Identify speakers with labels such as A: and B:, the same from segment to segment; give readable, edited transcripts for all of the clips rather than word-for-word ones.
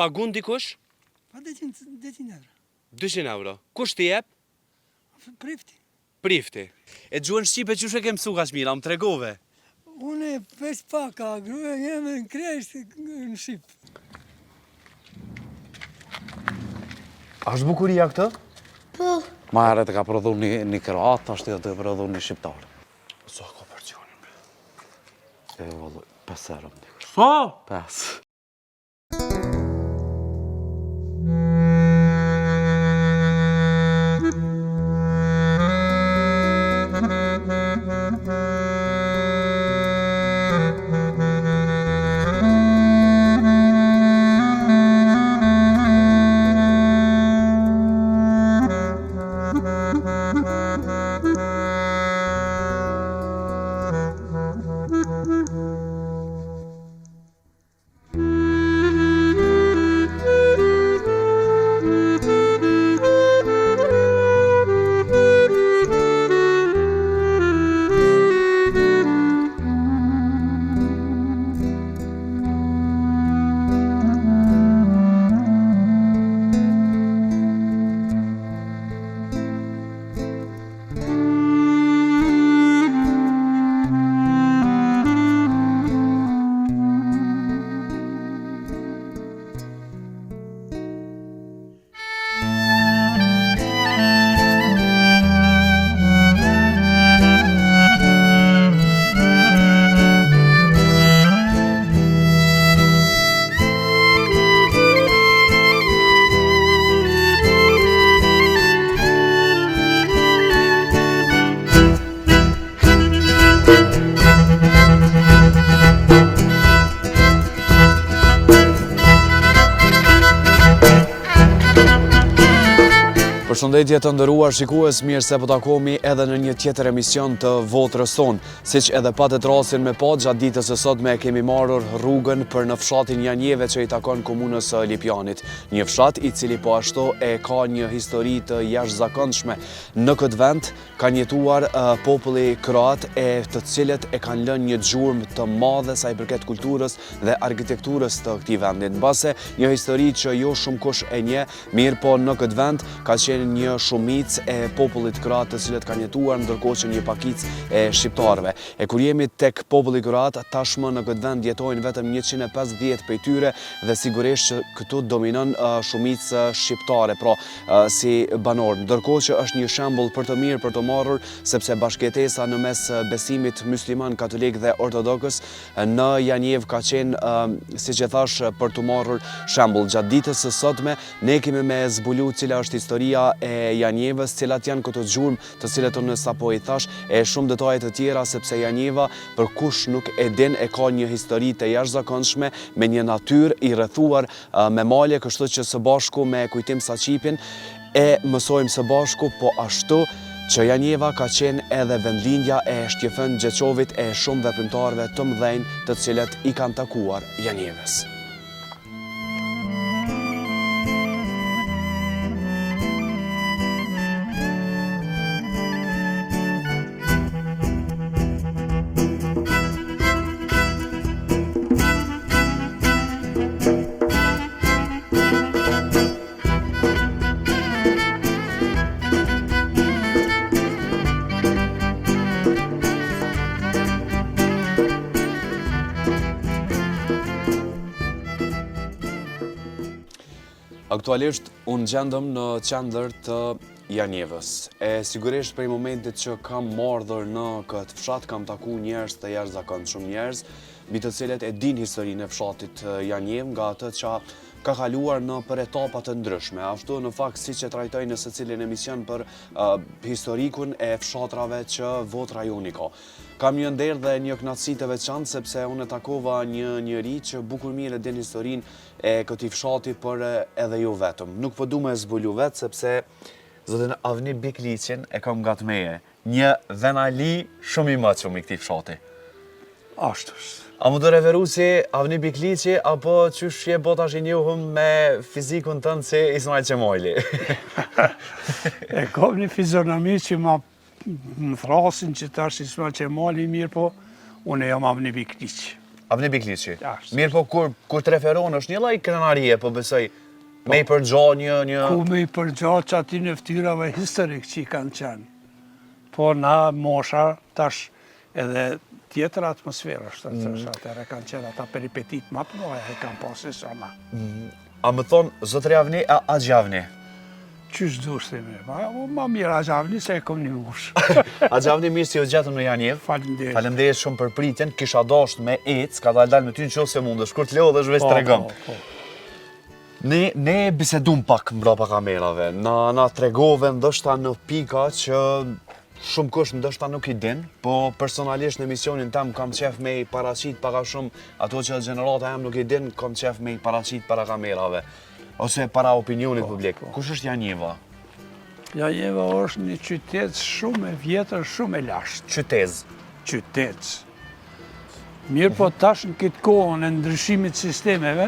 A: pagun dikush?
B: Pa 200 euro.
A: 200 euro. Kush t'i jep?
B: Prifti.
A: Prifti. E gjuhën Shqipe që shë ke mësu ka shmira, më tregove?
B: Unë e pes paka, gruja jeme në kresht në Shqip.
C: A është bukuria këtë?
D: Po.
C: Ma herë të ka prodhu një Kroat, ashtë të prodhu një Shqiptar.
A: Sa ka porcionin?
C: E vëllë, 5 euro më dikur.
A: Sa?
C: 5. Përshëndetje të ndëruar shikues, mirë se po takohemi edhe në një tjetër emision të Votrës tonë. Siç edhe patet rastin me pa, gjatë ditës së sotme kemi marrur rrugën për në fshatin Janjeve që i takon komunës së Lipjanit. Një fshat i cili po ashtu e ka një histori të jashtëzakonshme. Në këtë vend kanë jetuar populli kroat, të cilët e kanë lënë një gjurmë të madhe sa i përket kulturës dhe arkitekturës të këtij vendi. Mbase një histori që jo shumë kush e njeh, mirë po në këtë vend ka qenë një shumicë e popullit kroat të cilët kanë jetuar, ndërkohë që një pakicë e shqiptarëve. E kur jemi tek populli kroat, tashmë në këtë vend jetojnë vetëm 150 prej tyre dhe sigurisht që këtu dominon shumicë shqiptare, pra si banor. Ndërkohë që është një shembull për të mirë për të marrur, sepse bashkëjetesa në mes besimit musliman, katolik dhe ortodokës në Janjev ka qenë, siç e thash, për të marrur shembull. Gjatë ditës së sotme ne kemi me zbulu cila është historia e Janjevës, cilat janë këto gjurmë të cilët unë sapo i thash, e shumë detaje të tjera, sepse Janjeva, për kush nuk e din, e ka një histori të jashtëzakonshme me një natyrë i rrethuar me male, kështu që së bashku me kujtim Saqipin e mësojmë së bashku, po ashtu që Janjeva ka qenë edhe vendlindja e Shtjefën Gjeqovit e shumë veprimtarëve të mëdhenj të cilët i kanë takuar Janjevës. Aktualisht, unë gjendëm në qendër të Janjevës. E sigurisht prej momentit që kam marrë në këtë fshat, kam taku njerëz të jashtëzakonshëm, njerëz mbi të cilët e din historinë e fshatit Janjev, nga atë që ka kaluar në për etapa të ndryshme. Ashtu në fakt siç e trajtoj në secilin emision për historikun e fshatrave që Votra joni ka. Kam një nder dhe një kënaqësi të veçantë sepse unë takova një njeri që bukur mirë e din historinë e këtij fshati, por edhe jo vetëm. Nuk po du me zbulu vetë sepse zotin Avni Bikliqin e kam gat meje. Një dhenali shumë i mëqëm i këtij fshati.
B: Ashtu është.
C: A më të referu si Avni Bikliqi, apo qysh je bota që njohëm me fizikun tënë si Ismail Qemali?
B: E kam një fizionomi që më thrasin që tash Ismail Qemali mirë, po unë jam Avni Bikliqi.
C: Avni Bikliqi.
D: Ashtë.
C: Mirë po kur të referon është një lloj krenarie, po besoj me i përgjo një...
D: Ku me i përgjo që aty në ftyrave historik që i kanë qenë. Po na mosha tash edhe tjetër atmosferë është të thësh, atëre kanë qenë ata peripetit ma të mëdha e kanë pasur sa na.
C: A më thonë, zotëri Avni, a Gjavni?
D: Qysh dush themi, ma mirë a Gjavni se e kom një ush.
C: A Gjavni mirë si o gjetëm në Janjev.
D: Faleminderit.
C: Faleminderit shumë për pritjen, kisha dosht me ec, ka dalë me ty në qoftë se mundësh, kur të lodhesh veç tregom.
D: Po.
C: Ne bisedum pak mbrapa kamerave, na tregove ndoshta në pika që shumë kush ndoshta nuk i din, po personalisht në emisionin tam kam qef me i paraqit paka shumë ato që gjenerata jam nuk i din, kam qef me i paraqit para kamerave ose para opinionit publik. Kush është Janjeva?
D: Janjeva është një qytet shumë e vjetër, shumë e lashtë. Qytet. Mirë po tash në këtë kohën e ndryshimit sistemeve,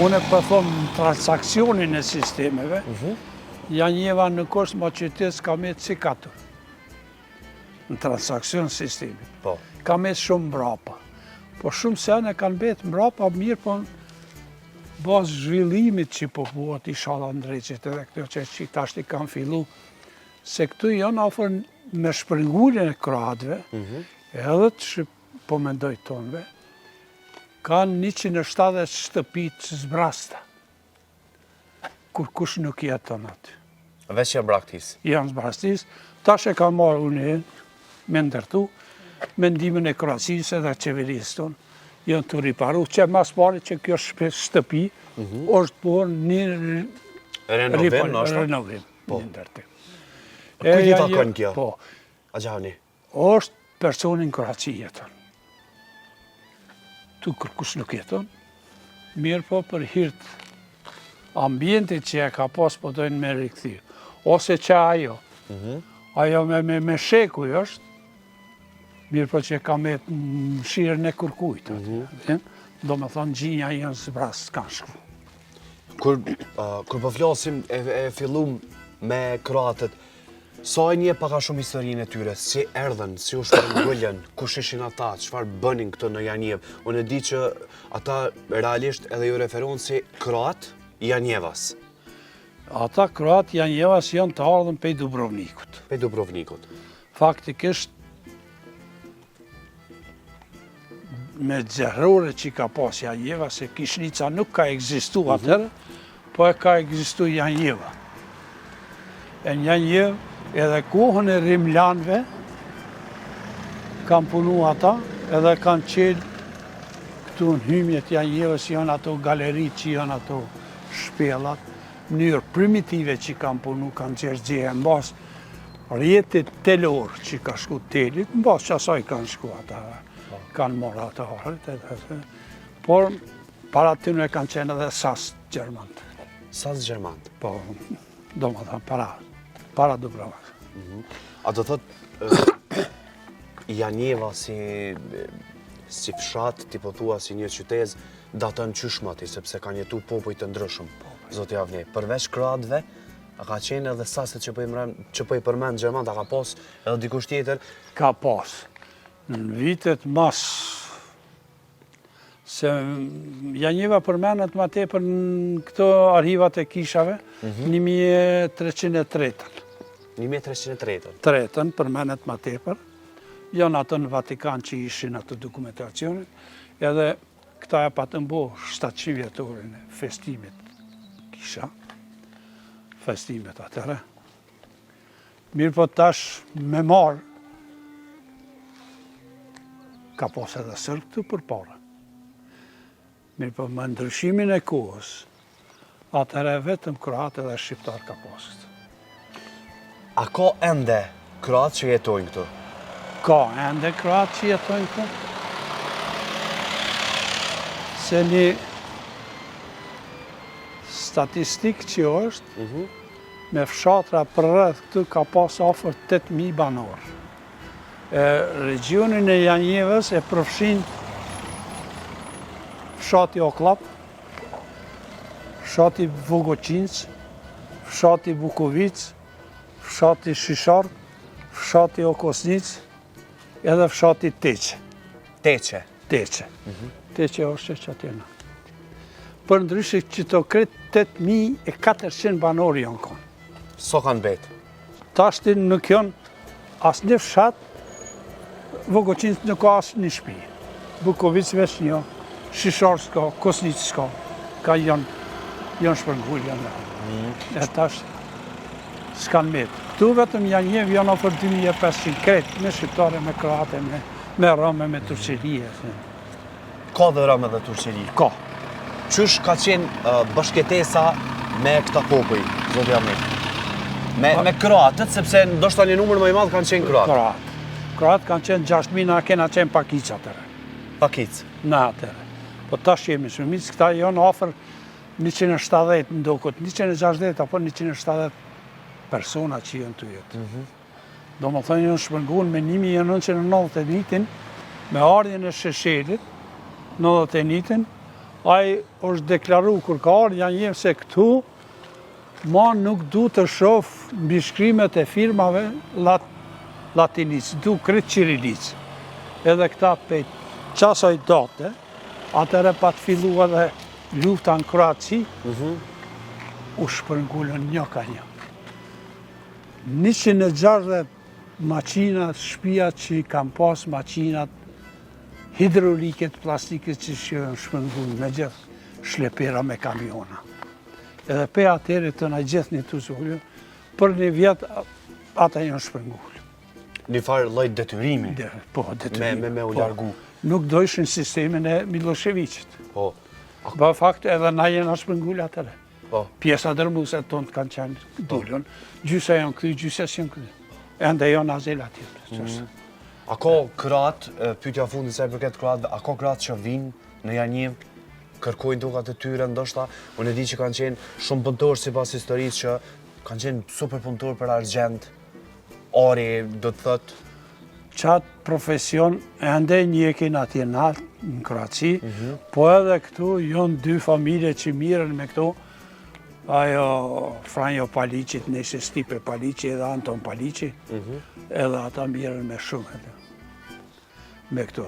D: unë po them transaksionin e sistemeve, Janjeva nuk është ma qytet s'ka me si katur. Në transakcion sistemit.
C: Po.
D: Ka me shumë mbrapa. Po shumë sene kanë betë mbrapa mirë, po bazë zhvillimit që po buat i shala ndreqit edhe këto që tash i kanë fillu, se këtu janë afer me shpërngullin e kroatëve, edhe që po mendoj tonëve, kanë 170 shtëpit zbrasta, kur kush nuk jeton aty.
C: Veç janë braktis.
D: Janë zbrastis, tash e kanë marrë unë me ndërtu, me ndimin e Kroacisë edhe qeverisë tonë, janë të riparu, që mas pare që kjo shtëpi është por një renovim, një ndërtim.
C: Kujt i takon kjo?
D: Po,
C: A Gjavni?
D: është personin Kroaci jeton. Tu kërkush nuk jeton, mirë po për hirt ambientit që e ka pas po dojnë me rikëthi. Ose që ajo me shekuj është, mirë po që ka me shirën e kërkujt. Do me thonë gjinja janë zbras, s'kanë shku.
C: Kur po flasim e fillum me kroatët, sa e një paka shumë historinë e tyre, si erdhen, si u shpërngullen, kush ishin ata, çfarë bënin këtu në Janjev. Unë e di që ata realisht edhe ju referohen si kroat Janjevas.
D: Ata kroat Janjevas janë të ardhën pej Dubrovnikut.
C: Pej Dubrovnikut.
D: Faktikisht, me zerrore që ka pas Janjeva, se Kishnica nuk ka egzistu atërë, po e ka egzistu Janjeva. E në Janjev, edhe kohën e Rimlanve, kanë punu ata, edhe kanë qelë këtu në hymjet Janjevës, janë ato galerit që janë ato shpelat, mënyrë primitive që kanë punu, kanë gjergjehe, në basë rjetit telor që ka shku telit, në basë që asaj kanë shku ata, kanë morë ata harit, por para të në kanë qenë edhe sas Gjermant.
C: Sas Gjermant?
D: Po, do më thënë, para Dubrovnik.
C: A do thot, Janjeva si fshat, ti po thua si një qytet, datën qyshmati, sepse kanë jetu popuj të ndryshëm, zoti Avni. Përveç kroatëve, a ka qenë edhe saset që po i përmend Gjermant, a ka pas edhe dikush tjetër?
D: Ka pas. Në vitet mas, se Janjeva përmenet ma tepër në këto arhivat e kishave, 1303.
C: 1303.
D: Tretën përmenet ma tepër, janë atë në Vatikan që ishin atë dokumentacionin, edhe këta e patën bo 700 vjetorin e festimit kisha, festimet atëre. Mirë po tash me marë, ka pas edhe sërë këtu për para. Mirë po më ndryshimin e kohës, atëre vetëm kroatë edhe shqiptar ka pasët.
C: A ka ende kroatë që jetojnë këtu?
D: Ka ende kroatë që jetojnë këtu. Se një statistik që është, me fshatra për rreth këtu ka pas afër 8.000 banorë. Regionin e Janjevës e përfshin fshati Oklap, fshati Vogoqinc, fshati Bukovic, fshati Shishar, fshati Okosnic, edhe fshati Teqe.
A: Teqe.
D: Teqe. Teqe është që atjena. Për ndryshe që të kretë 8.400 banori janë konë.
A: So kanë betë?
D: Tashti nuk janë asë një fshat, Vogoqinës nuk ka asë një shpi. Bukovic veç një, Shishar s'ka, Kosnic s'ka, ka janë shpërngull janë. E tash s'kanë metë. Tu vetëm janë ofër 2.500 kretë, me shqiptare, me kroate, me rome, me turqerie.
A: Ka dhe rëmë dhe turqeri?
D: Ka.
A: Qysh ka qenë bashkëtesa me këta popuj, zotja mi? Me kroatët, sepse ndoshta një numër më i madh kanë qenë kroatë.
D: Kroatë kanë qenë 6.000, na kena qenë pakic atëre.
A: Pakic?
D: Na atëre. Po tash jemi shumic, këta janë ofër 170 ndokët, 160 apo 170 persona që janë të jetë. Do më thënë janë shpërnguar me 1991, me ardhjen e Sheshelit, 91, ai është deklaru kur ka ardhë janë jemë se këtu, ma nuk du të shof mbi shkrimet e firmave latinis, du kretë qirilis. Edhe këta pe qasaj date, atëre pa të fillu edhe lufta në Kroaci, u shpërngullën një ka një. 160 maqinat, shpijat që i kam pas maqinat hidroliket, plastiket që janë shpërngullë me gjithë shlepera me kamiona. Edhe pe atëre të na gjithë një të zullë, për një vjetë ata janë shpërngullë.
A: Një farë lloj detyrimi?
D: Po, detyrimi.
A: Me u largu?
D: Nuk dojshin sistemin e Miloševiqit.
A: Po.
D: Bë fakt edhe na jena shpërngullë atëre.
A: Po.
D: Pjesa dërmuese tonë kanë qenë dullën, gjysa janë këty, gjysa s'janë këty. Ende janë azel atje.
A: A ka kratë, pyetja fundi sa i përket kratë, a ka kratë që vinë në Janjim, kërkojnë dukat e tyre ndoshta? Unë e di që kanë qenë shumë punëtorë sipas historisë që kanë qenë super punëtorë për argjend, ori, do të thotë.
D: Qatë profesion ende njekin atje në Kroaci, po edhe këtu janë 2 familje që miren me këtu, ajo Franjo Paliqit, nëse Stipe Paliqi edhe Anton Paliqi, edhe ata miren me shumë me këto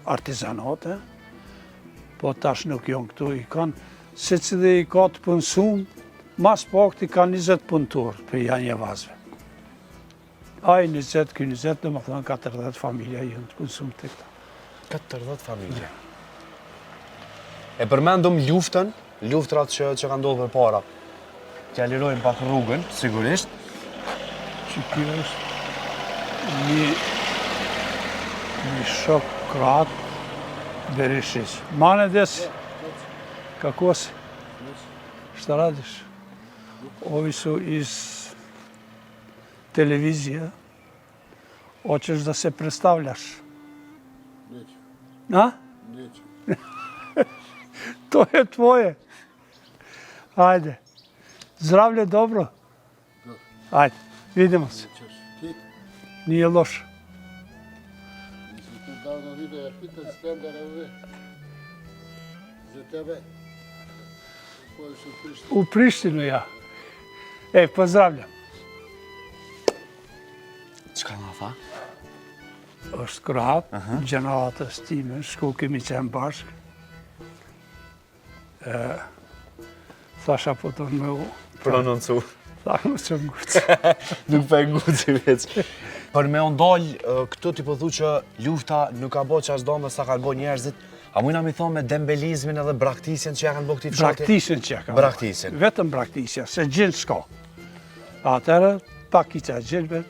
D: artizanate, po tash nuk janë këtu, i kanë, se që dhe i ka të punësum, mas pak i ka 20 punëtor për janë jevazve. Ai 20, ky 20, dhe më thënë 40 familja janë të punësum të këta.
A: 40 familje. E përmendum luftën, luftrat që kanë ndodhur për para. T'ja lirojmë pak rrugën, sigurisht.
D: Që kjo është një shok kroat Berishis. Manedes, kako si? Šta radiš? Ovi su iz televizije. Hoćeš da se predstavljaš?
E: Neću.
D: A?
E: Neću.
D: To je tvoje. Ajde. Zdravlje dobro?
E: Dobro.
D: Ajde, vidimo se.
E: Ćeš. Ti?
D: Nije loše.
E: Nisam te davno vidio, ja pitam Skandara ove. Za tebe. Koji su prišli?
D: U Prištinu ja. Pozdravljam.
A: Çka na tha?
D: Është kroat, gjeneratës time, shku kemi qenë bashkë. Thasha po të me u.
A: Prononcu.
D: Tha më që ngucë.
A: Nuk për nguci veç. Për me ndalë këtu ti po thu që lufta nuk ka bo që ashtë do me sa kanë bo njerëzit, a mujna mi thonë me dembelizmin edhe braktisjen që ja kanë bo këti fshati?
D: Braktisjen që ja kanë.
A: Braktisjen.
D: Vetëm braktisja, se gjilë s'ka. Atërë, pak i qa gjilëve,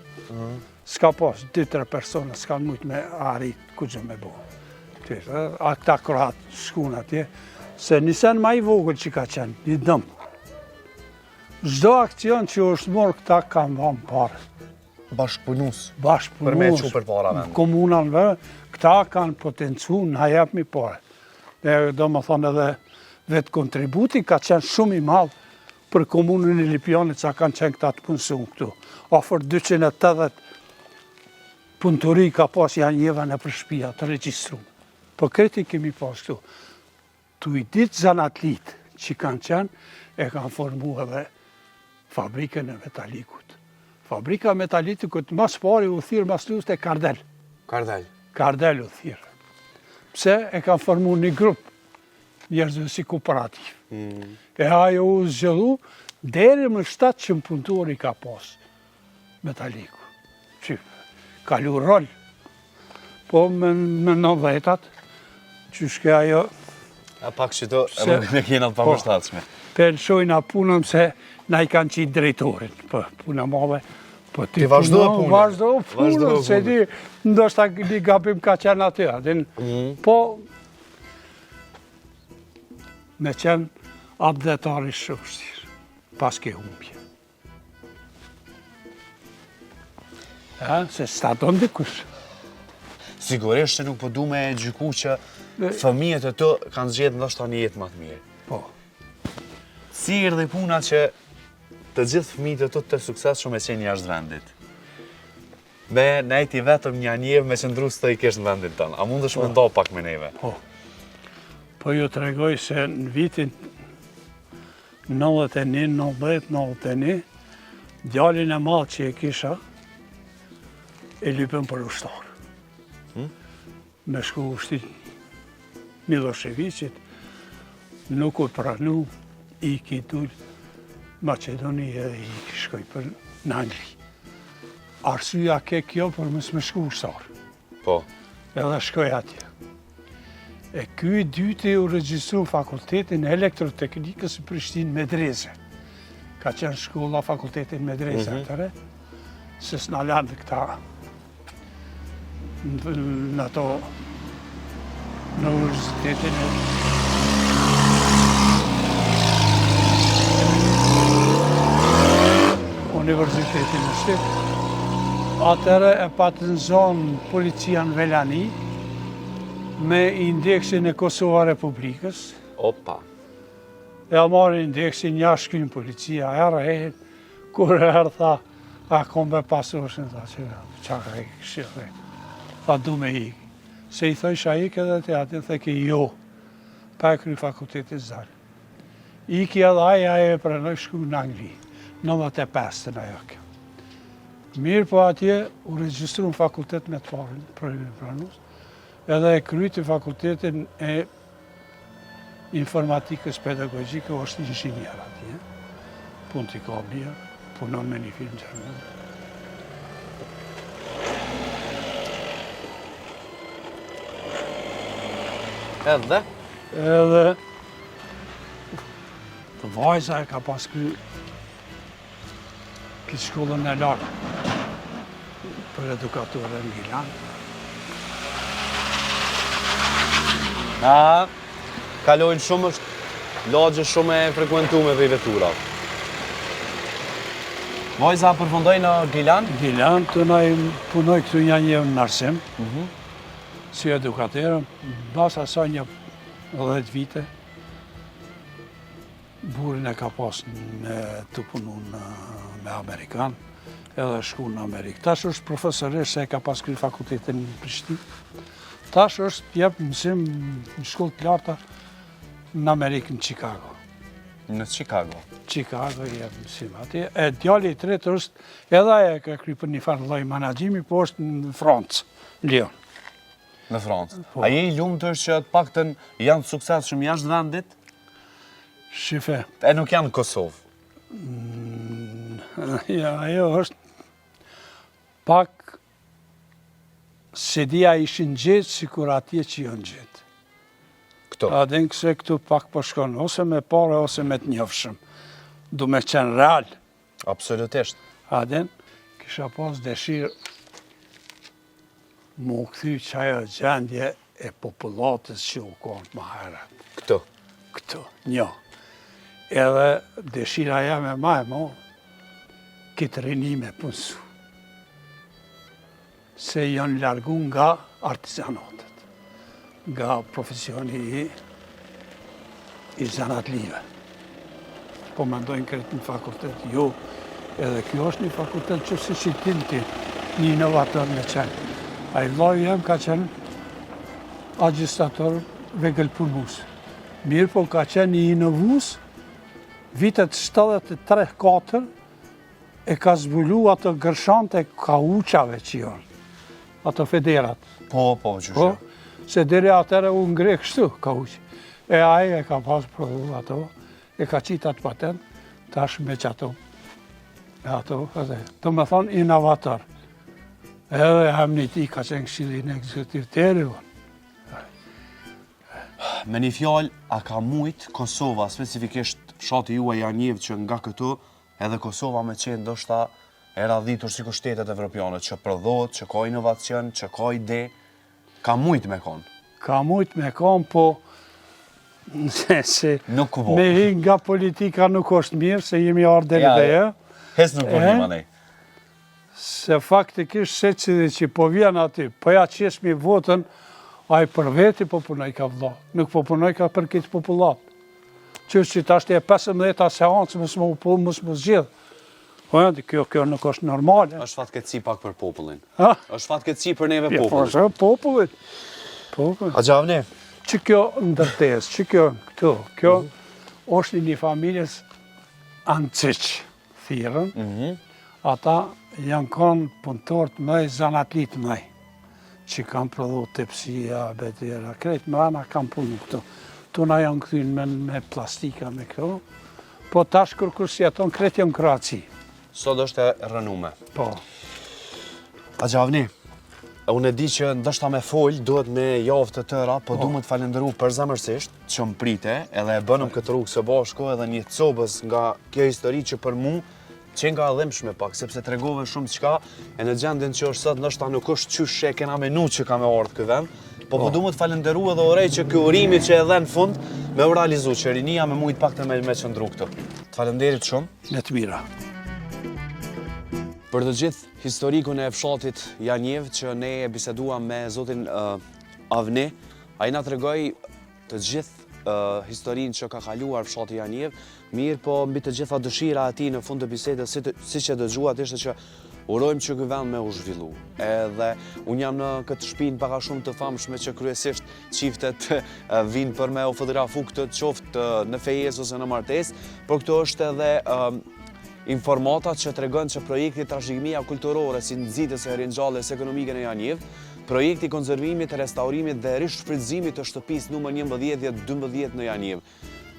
D: s'ka pas 2-3 persona, s'ka mujtë me arrit ku gjë me bo. A këta kroat shkun atje, se nisen ma i vogël që ka qenë, një dëmë. Çdo akcion që është morë këta kanë dhamë parë.
A: Bashkëpunus.
D: Bashkëpunus.
A: Për me që për para vend.
D: Komunanve, këta kanë potencu në jep mi parë. Dhe do më thonë edhe vetë kontributi ka qenë shumë i madhë për komunën e Lipjanit që kanë qenë këta të punësun këtu. Ofër 280 punëtori ka pas janë jeva në për shpia të registru. Po kreti kemi pas këtu. Tu i ditë zanatlit që kanë qenë, e kanë formu edhe fabrikën e metalikut. Fabrika e metalikut mas pari u thirë mas luftë e Kardel.
A: Kardel.
D: Kardel u thirë. Pse e ka formu një grup njerëzve si kooperativ. E ajo u zgjedhu deri më 700 punëtori ka pas metaliku. Që kalu rol. Po me 90-at, që shke ajo
A: A pak që to, e më kena të papërshtatshme.
D: Pensojna punën se na i kanë qitë drejtorin, për puna madhe. Po
A: Ti vazhdo punën.
D: Vazhdo punën, se ti ndoshta një gabim ka qenë aty. Po, me qenë atë detari shumë vështirë, pas ke humbje. Se s'ta do ndikush.
A: Sigurisht që nuk po du me gjyku që fëmijët e të kanë zgjedhë ndoshta një jetë më të mirë.
D: Po.
A: Si erdhi puna që të gjithë fëmijët e të të suksesshëm e qenë jashtë vendit? Me nejti vetëm një njevë me qëndru së të i kesh në vendit tënë. A mund është me ndo pak me neve?
D: Po ju të regoj se në vitin 91, djalin e madh që e kisha, e lypën për ushtarë. Me shku ushtit Miloševićit, nuk u pranu, i ki tull Macedoni edhe i ki shkoj për në Angli. Arsyeja ke kjo për mësë me shku ushtarë.
A: Po.
D: Edhe shkoj atje. E ky i dyti u regjistru në fakultetin e elektroteknikës në Prishtinë Medreze. Ka qenë shkolla fakultetin Medreze atëre, se s'na lanë këta në ato në universitetin e Universitetin e Shqip. Atëre e patë në zonë policia në Velani, me indeksin e Kosova Republikës.
A: Opa.
D: E a marrë indeksin jashtë kënë policia, erë kur erë tha, a kom be pasurëshin, tha që qa ka i këshirë. Tha du me ikë. Se i thëjsh a ikë edhe të atin, theke jo, pa e kry fakultetit zalë. Iki edhe aja e pranoj shku në Angli, 95 të në ajo kjo. Mirë po atje u regjistru në fakultet me të farin, për pranus, edhe e kryti fakultetin e informatikës pedagogjike, është inxhinier atje. Punë t'i ka blia, punon me një film gjermen.
A: Edhe?
D: Edhe të vajza e ka pas këtë shkollën e lartë për edukatorë në Gilan.
A: Kalojnë shumë është lagje shumë e frekuentume për i veturat. Vajza përfundoj në Gilan?
D: Gilan të na punoj këtu një në arsim, si edukatorë, basa sa një 10 vite. Burin e ka pas të punu me Amerikan, edhe shku në Amerikë. Tash është profesoresh se e ka pas kry fakultetin në Prishtinë. Tash është jep mësim në shkollë të larta në Amerikë, në Chicago.
A: Në Chicago?
D: Chicago jep mësim atje. E djali i tretë është, edhe e ka kry për një farë lloj menaxhimi, po është në Francë, në Lyon.
A: Në Francë. A je i lumtur që të paktën janë të suksesshëm jashtë vendit?
D: Shife.
A: E nuk janë në Kosovë.
D: Ja, ajo është pak se dia ishin gjetë si kur atje që janë gjetë.
A: Këto?
D: A den këse këtu pak po shkon, ose me pare, ose me të njofshëm. Du me qenë real.
A: Absolutisht.
D: A den, kisha pas dëshirë mu këthy që ajo gjendje e popullatës që u konë më herët.
A: Këto?
D: Këto, një. Edhe dëshira jam e ma e mo, këtë rini me punësu. Se janë largu nga artizanatet, nga profesioni i zanatlive. Po mendojnë këtë në fakultet, jo, edhe kjo është një fakultet që si që ti një inovator me qenë. A i vloj jem ka qenë agjistator vegelpunus. Mirë po ka qenë një inovus, vitet 73-4 e ka zbulu ato gërshante kauçave që janë. ato federat.
A: Po, qështu.
D: Po, se deri atëre u ngre kështu, ka uqë. E aje e ka pas prodhu ato, e ka qitë atë patent, tash me që ato. Edhe, të me thonë inovator. Edhe Hamniti ka qenë këshillin ekzekutiv të unë.
A: Me një fjallë, a ka mujt Kosova, specifikisht fshati juaj Janjev që nga këtu, edhe Kosova me qenë ndoshta e radhitur si shtetet evropiane, që prodhohet, që ka inovacion, që ka ide, ka mujt me konë.
D: Ka mujt me konë, po se
A: Nuk vo.
D: me hi nga politika nuk është mirë, se jemi ardhe
A: Ja,
D: dhe e.
A: Hes nuk po një manej.
D: Se faktikisht se që po vjen aty, po ja qesmi votën, a i për veti po punoj ka vla, nuk po punoj ka për këtë popullat. Që tash të e 15 seancë mësë më zgjidh. Po ja, kjo nuk është normale.
A: Është fatkeqësi pak për popullin.
D: Ha?
A: Është fatkeqësi për neve
D: Po,
A: popullin.
D: është popullit.
A: A gjavni?
D: Që kjo ndërtes, që kjo këtu, kjo është një familjes Ancic, thirën. Ata janë kanë punëtorët mëj, zanatlit mëj, që kanë prodhu tepsia, betera, krejt më ana kanë punu këtu. Tuna janë këthyn me plastika, me këto, po tash kërkur si aton krejt janë Kroaci.
A: Sot është e rënume.
D: Po.
A: A gjavni? Unë e di që ndështa me folj, duhet me javë të tëra, po du më të falenderu përzemërsisht që më prite, edhe e bënëm këtë rrugë së bashku, edhe një cobës nga kjo histori që për mu që nga dhemshme pak, sepse të regove shumë qka, e në gjendin që është sot nështa nuk është qyshe e kena menu që ka me ardhë këtë vend, po du më të falenderu edhe orej që kjo urimi që edhe në fund me u realizu, që rinia me mujtë pak të me qëndru këtu. Të falenderit shumë.
D: Në të mira.
C: Për të gjithë historikun e fshatit Janjev që ne e biseduam me zotin Avni, a i na të regoj të gjithë historinë që ka kaluar fshati Janjev, mirë po mbi të gjitha dëshira ati në fund të bisedës, si që dëgjuat ishte që urojmë që ky vend me u zhvillu. Edhe unë jam në këtë shtëpinë paka shumë të famshme që kryesisht qiftet vinë për me u fotografu këtë qoftë në fejes ose në martes, por këto është edhe informata që të regën që projekti trashëgimia kulturore si nxitës e rinjallës ekonomike në Janjev, projekti konservimit, restaurimit dhe rishfrytëzimit të shtëpisë numër 11-12 në Janjev.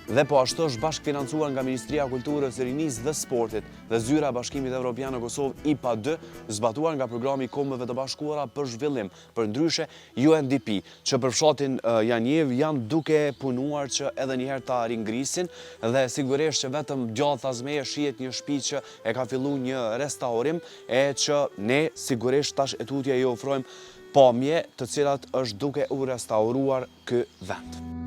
C: Dhe po ashtu është bashkëfinancuar nga Ministria e Kulturës, Rinisë dhe Sportit dhe Zyra e Bashkimit Evropian në Kosovë IPA 2, zbatuar nga programi i Kombeve të Bashkuara për zhvillim, për ndryshe UNDP, që për fshatin Janjev janë duke punuar që edhe njëherë ta ringrisin dhe sigurisht që vetëm gjatë Tazmeje shihet një shtëpi që e ka filluar një restaurim e që ne sigurisht tash e tutje i ofrojmë pamje të cilat është duke u restauruar ky vend.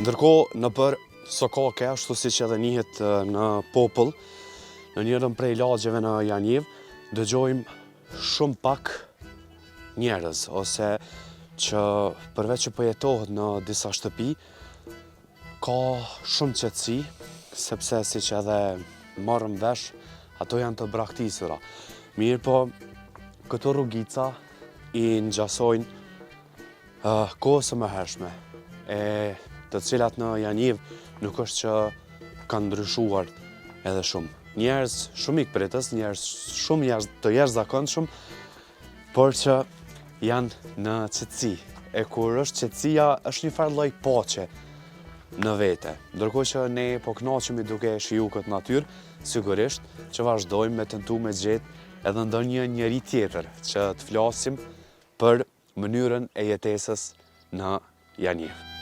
C: Ndërkohë, në për Sokake, ashtu si që edhe njihet në popull, në njërën prej lagjeve në Janjev, dëgjojmë shumë pak njerëz, ose që përveç që përjetohet në disa shtëpi, ka shumë qetësi, sepse si që edhe marrëm vesh, ato janë të braktisura. Mirë po, këto rrugica i ngjasojnë kohës së mëhershme, të cilat në Janjev nuk është që kanë ndryshuar edhe shumë. Njerëz shumë ikpritës, njerëz shumë të jashtëzakonshëm, por që janë në qetësi. E kur është qetësia, është një farë lloj paqe në vete. Ndërkohë që ne po kënaqemi duke shiju këtë natyrë, sigurisht që vazhdojmë me tentu me gjetë edhe ndonjë njeri tjetër që të flasim për mënyrën e jetesës në Janjev.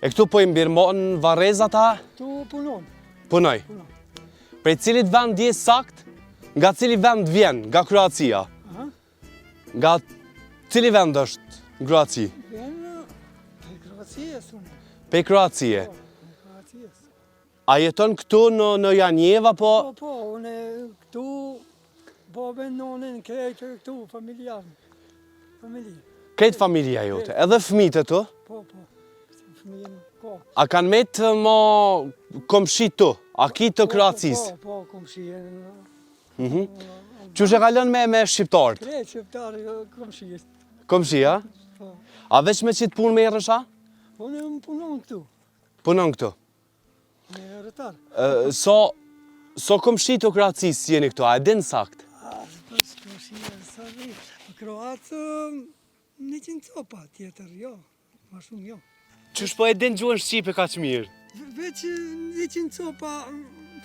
C: E këtu po i mbirmon varreza ta?
B: Tu punon.
C: Punoj. Prej cilit vend je sakt? Nga cili vend vjen? Nga Kroacia?
B: Aha.
C: Nga cili vend është Kroaci?
B: Vjen pe Kroacijës unë.
C: Pe Kroacie.
B: Pe Kroacijës.
C: A jeton këtu në Janjeva, po?
B: Po, unë këtu, babën, nonën, krejtë këtu, familjarën. Familje.
C: Kretë familja jote, edhe fëmijët e tu?
B: Po. Fëmijën, po.
C: A kanë metë ma komshit tu? A ki të Kroacis?
B: Po, komshien.
C: Qështë e kalon me shqiptarët?
B: Krejtë shqiptarë, komshijës.
C: Komshia?
B: Po.
C: A veç me qitë punë me rësha?
B: Unë më punon këtu,
C: Punon këtu.
B: me rëtarë.
C: So komshit të Kroacis jeni këtu, a e din sakt?
B: Komshijën, sa dhe. Kroatë, 100 copa tjetër, jo. Ma shumë, jo.
C: Qështë po e din gjuhën Shqipe ka që mirë?
B: Veç 100 copa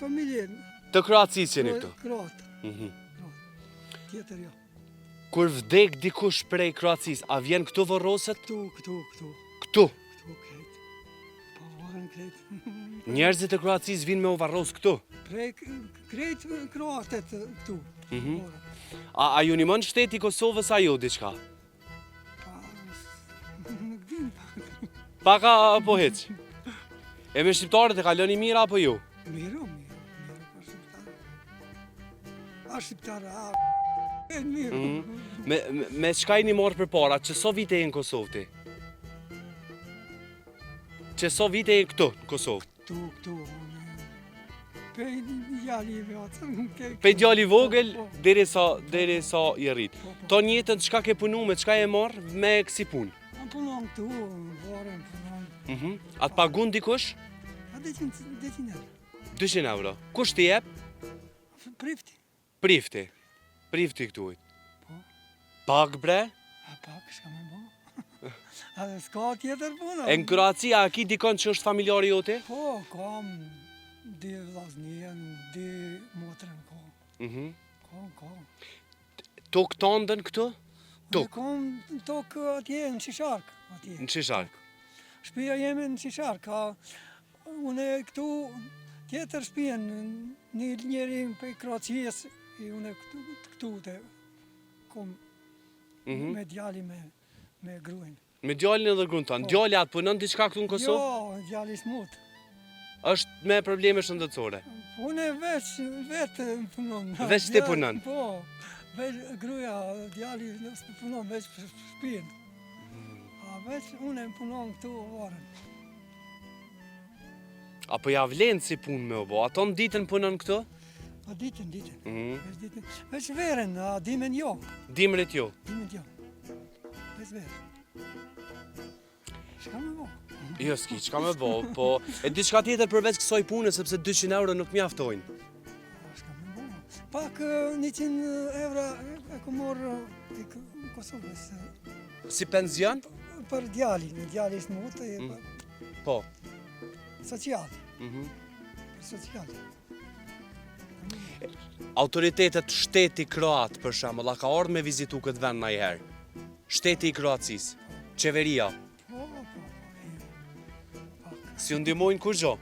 B: familjen.
C: Të Kroacis jeni këtu.
B: Kroatë. Tjetër, jo.
C: Kur vdek dikush prej Kroacis, a vjen këtu vorroset?
B: Këtu.
C: Këtu.
B: Këtu krejt. Po, varën krejt.
C: Njerëzit e Kroacis vinë me u varros këtu.
B: Prej krejt kroatet këtu. Varën.
C: A ju një mënë shteti Kosovës a ju diçka?
B: Pa, nuk din pa.
C: Paka apo heq? E me shqiptarët e kaloni mira apo ju?
B: Miro, pa shqiptarë. A shqiptarë, e mirë.
C: Me qka i një morë për para, që so vite e në Kosovë ti? Që so vite e këtu në Kosovë?
B: Këtu. Pe djali i vetë.
C: Pe djali vogël, deri sa i rrit. To njetën qka ke punu me qka e marë me kësi punë?
B: Më punon këtu, varën punon.
C: A të pagun dikush?
B: A 200 euro.
C: 200 euro. Kush t'i jep?
B: Prifti.
C: Prifti këtuit.
B: Po.
C: Pak bre?
B: A pak, shka me bo. A dhe s'ka tjetër puna.
C: E në Kroaci, a ki dikon që është familjari jote?
B: Po, kam 2 vllaznien, 2 motrën kam. Kam.
C: Tok të ndën këtu? Tok.
B: Kam tokë atje në Shishark.
C: Në Shishark.
B: Shtëpia jeme në Shishark. Unë këtu tjetër shtëpien, një njeri për Kroacijës, unë këtu të kom me djali me gruin.
C: Me djallin edhe grunë tanë. Djalli atë punon diçka këtu në Kosovë?
B: Jo, djali smut.
C: Është me probleme shëndetësore.
B: Unë vetë punon.
C: Veç ti punon?
B: Po, veç gruja, djali punon veç për shtëpinë. A veç unë punon këtu varën.
C: Apo ja vlenë si punë me o bo? Ato në ditën punon këtu?
B: A ditën. Veç ditën. Veç verën, a dimen jo.
C: Dimrit jo?
B: Dimen jo. Veç verën. Shka me bo?
C: Jo s'ki, qka me bo, po... E diçka tjetër përveç kësoj punë, sepse 200 euro nuk mjaftojnë.
B: Shka me bo? Pak 100 euro e ku morë i Kosovës.
C: Si penzion?
B: Për djali smut,
C: Po.
B: social. Social.
C: Autoritetet shteti kroat, për shembull, a ka ardhur me vizitu këtë vend ndonjëherë? Shteti i Kroacisë, qeveria,
B: Po.
C: si u ndihmojnë kur gjo?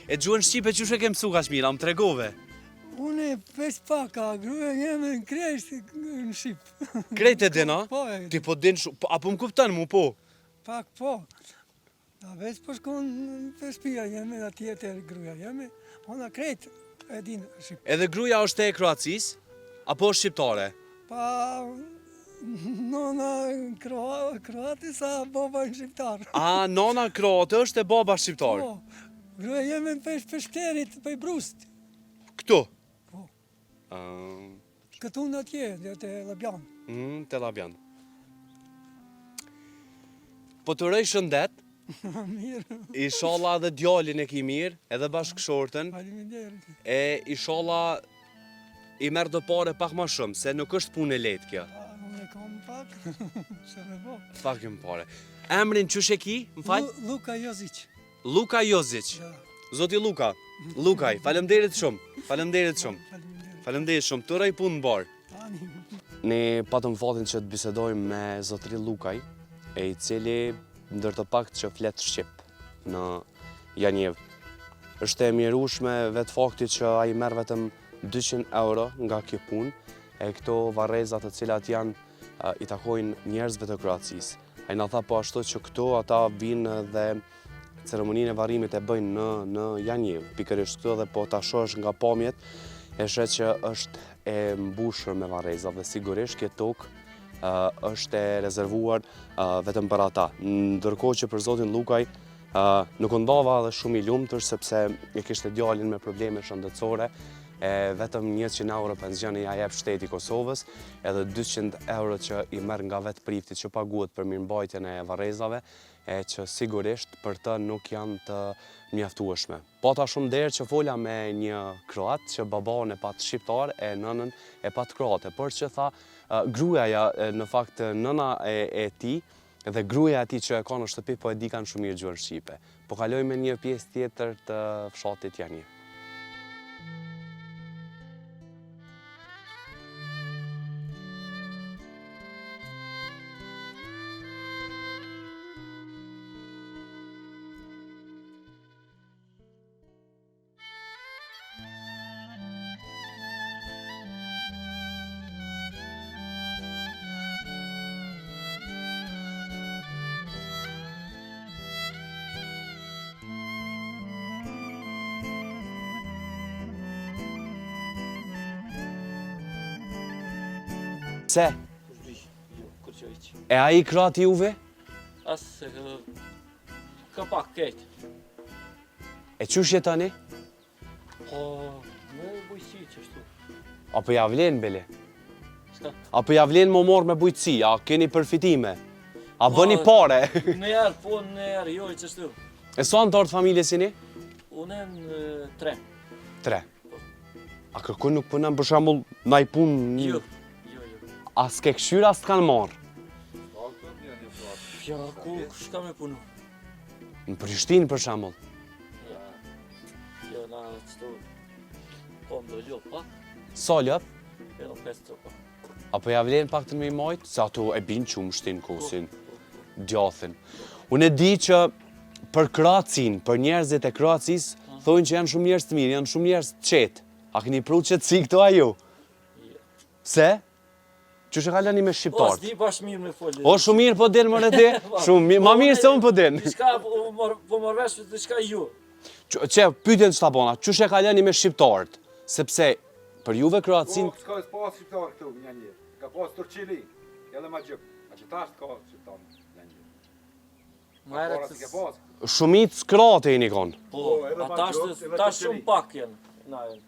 C: E gjuhën Shqipe qysh e ke mësu kaq mira, më tregove?
B: Unë veç paka, gruja jeme në krejtë në Shqip.
C: Krejt e din, a?
B: Po,
C: Ti po din apo më kupton mu po?
B: pak po. A veç po shkon për shtëpia jeme, atje te gruja jeme, ona krejtë e din Shqip.
C: Edhe gruaja është e Kroacisë apo është shqiptare?
B: Pa nona kroati sa baba në shqiptar.
C: A nona kroate është e baba shqiptar?
B: Po, gruja jeme për shterit, për brust.
C: Këtu?
B: Po.
C: Ah,
B: Këtu në atje, te Labjan.
C: Te Labjan. Po të rëj shëndet,
B: Mirë,
C: inshallah edhe djalin e ki mirë, edhe bashkëshortën,
B: faleminderit.
C: e inshallah i merr do pare pak ma shumë, se nuk është punë e lehtë kjo.
B: Unë kam pak, se me bo.
C: Pak më pare. Emrin qysh e ki, më fal?
B: Luka Jozic.
C: Luka Jozic.
B: Ja,
C: Zoti Luka. Lukaj, faleminderit shumë. Faleminderit shumë.
B: faleminderit.
C: Faleminderit shumë. Të rrej punë në barë.
B: Tani.
C: Ne patëm fatin që të bisedojmë me zotëri Lukaj, e i cili ndër të pak që flet shqip në Janjev. Është e mjerueshme vetë fakti që ai merr vetëm 200 euro nga kjo punë, e këto varreza të cilat janë i takojnë njerëzve të Kroacisë. Ai na tha po ashtu që këto ata vinë dhe ceremoninë e varrimit e bëjnë në Janjev. Pikërisht këto dhe po ta shohësh nga pamjet, e sheh që është e mbushur me varreza dhe sigurisht kjo tokë është e rezervuar vetëm për ata. Ndërkohë që për zotin Lukaj nuk ndava dhe shumë i lumtur sepse e kishte djalin me probleme shëndetësore, vetëm 100 euro pension i jep shteti i Kosovës, edhe 200 euro që i merr nga vetë prifti që paguhet për mirëmbajtjen e varrezave, e që sigurisht për të nuk janë të mjaftueshme. Pata shumë derë që fola me një kroat që babaun e pat shqiptar e nënën e pat kroate, por që tha gruaja, në fakt nëna e tij dhe gruaja e tij që e ka në shtëpi po e di kanë shumë mirë gjuhën shqipe. Po kaloj me një pjesë tjetër të fshatit Janjev. Pse? E ai krati juve?
F: Asë ka pak ketë.
C: E qysh je tani?
F: Po, me bujësi që shtu.
C: Apo ja vlen bele?
F: Ska?
C: Apo ja vlen më morë me bujqësi? A keni përfitime? A bëni pare?
F: Njerë, po njerë, jo që shtu.
C: E sa antarë të familjes jeni?
F: Unë në 3.
C: 3. A kërkon nuk punën për shembull ndaj punë?
F: Jo.
C: A s'ke këshyra as t'kanë marë?
F: Ja, ku shka me punu?
C: Në Prishtinë për shembull.
F: Jo, na qëtu. Po, më do ljop, pa?
C: Sa ljop?
F: Jo, 5 të pa.
C: Apo ja vlen pak të më i majtë? Se ato e binë që shtin kosin, djathin. Unë e di që për Kroacin, për njerëzit e Kroacis, thonë që janë shumë njerëz të mirë, janë shumë njerëz të qetë. A keni pru qetësi këto a ju? Se? Që shë kalani me
F: Po,
C: shqiptarët?
F: s'di bash mirë me folje.
C: O, shumë mirë po din më në ti? Shumë mirë, ma mirë se unë po din.
F: Diçka, po marrëvesh diçka ju.
C: Që pyetjen që ta bona, që shë kalani me shqiptarët? Sepse, për juve Kroacin...
G: Po, s'ka pas shqiptar këtu në një. Ka pas Turqili, edhe ma gjëp. A që tash ka shqiptar në një.
F: Ma
G: Para s'ke pas.
C: Shumit kroate i një konë.
F: Po,
G: edhe ma
F: tash
G: gjoks, edhe
F: tash
G: Turqili.
F: shumë pak janë. Na janë.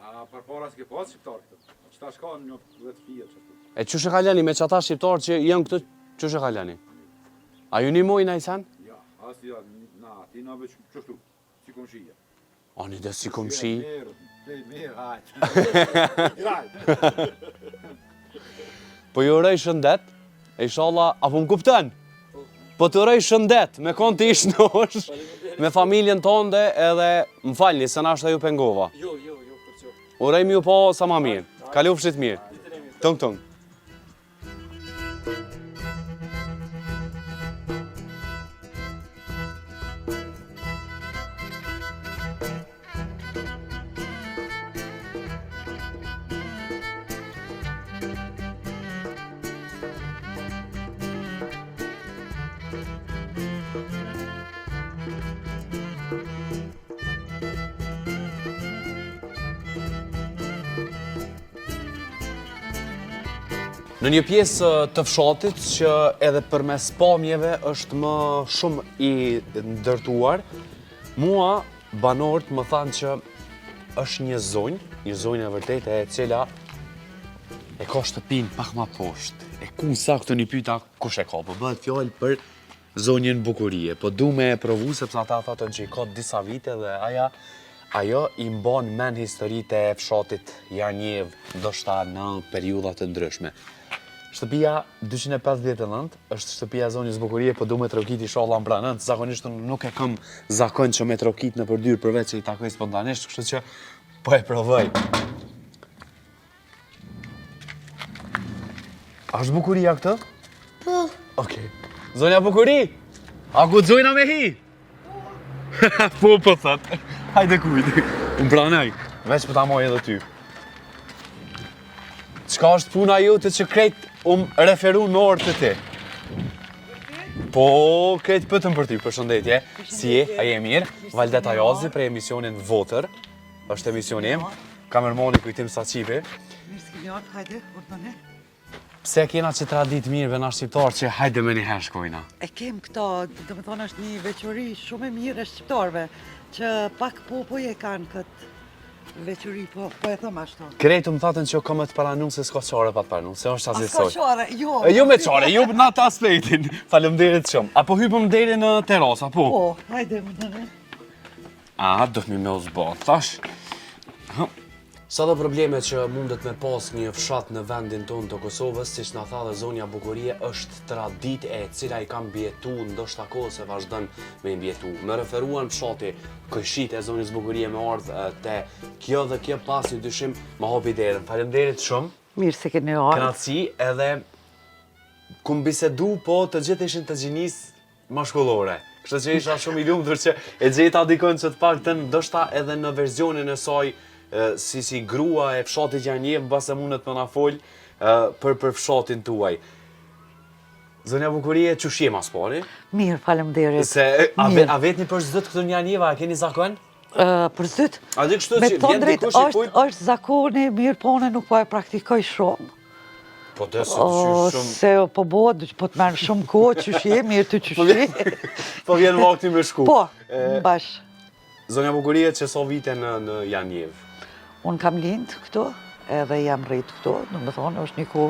G: A për para s'ke pas shqiptar këtu. A që tash ka një 10 fije që këtu.
C: E që shë kalani me që ata shqiptarë që janë këtu, që shë kalani? A ju një mojnë a i sen?
G: Ja, asë ja, na, ti na veç qështu, si komshia.
C: A një dhe si komshi.
G: Mirë, hajtë.
C: Po ju urej shëndet, e inshallah, apo më kupten? Po të urej shëndet, me konë të ishë nosh, me familjen tonde edhe më falni, se nashta ju pengova.
F: Jo, për që.
C: Urej mi ju po sa ma mirë, kalufshit mirë. Tung, tung. Në një pjesë të fshatit që edhe përmes pamjeve është më shumë i ndërtuar, mua banorët më thanë që është një zonjë e vërtetë e cila e ka shtëpinë pak ma poshtë. E ku saktë një pyeta kush e ka, po bëhet fjalë për zonjën Bukurie, po du me e provu sepse ata thatën që i ka disa vite dhe ajo i mban men historitë e fshatit Janjev, ndoshta në periudha të ndryshme. Shtëpia 259 është shtëpia e zonjës Bukurie, po du me trokit i sholla në pranë. Zakonisht nuk e kam zakon që me trokit në përdyrë përveç që i takoj spontanisht, kështu që po e provoj. A është Bukuria këtë? Po. Okej. Zonja Bukuri, A guxojna me hi? Po thot. Hajde kujt. Unë pranoj. Veç për ta moj edhe ty. Çka është puna jote që krejt referu në orë të ti? Po, krejt pëtëm për ty, përshëndetje. Si je, a je mirë? Valdet Ajazi për emisionin Votër. Është emisioni im. Kamermoni kujtim Saqipi.
H: Mirë s'kilion, hajde, urdhëne.
C: Pse kena që tradit mirëve na shqiptarë që hajde me një herë shkojna?
H: E kem këto, do me thonë është një veçori shumë e mirë e shqiptarëve, që pak popoj e kanë këtë veçori, po e thëmë ashtu.
C: Krejtu më thatën që kam të paranu se s'ka qare pa të paranu, se është
H: A
C: azisoj.
H: s'ka qare, jo.
C: Jo me qare, jo në atë aspektin. Faleminderit shumë. Apo hypëm deri në terasa, po?
H: Po, hajde, urdhëne.
C: A, do mi me uzbat, tash. Sa do probleme që mundet me pas një fshat në vendin tonë të Kosovës, si që nga tha dhe zonja Bukurie, është tradit e cila i kam bjetu, ndoshta kohë se vazhdon me bjetu. Me referuan fshati Kojshit e zonjës Bukurie me ardhë te kjo dhe kjo pas një dyshim ma hopi derën. Faleminderit shumë.
H: Mirë se keni ardhur.
C: Knaci edhe kum bisedu, po të gjithë ishin të gjinis mashkullore. Kështë që isha shumë i lumtur që e gjeta dikon që të paktën ndoshta edhe në versionin e saj si grua e fshatit Janjev, base mundet më na fol për fshatin tuaj. Zonja Bukurie, çushje mas pari?
H: Mirë, faleminderit.
C: Se
H: Mirë.
C: a vetni për zët këtu në Janjeva, a keni zakon?
H: Për zyt,
C: A di kështu
H: me
C: që
H: të
C: vjen
H: drejt
C: dikush i kujt?
H: është zakoni, mirë po unë nuk po e praktikoj shumë.
C: Po të se të qysh shumë.
H: Se po bëhet, po të merë shumë kohë, qyshje, mirë të qyshje.
C: Po vjen vakti me shku.
H: Po, bash.
C: Zonja Bukurie, që so vite në Janjev?
H: Unë kam lindë këtu, edhe jam rritë këtu, në më thonë, është një ku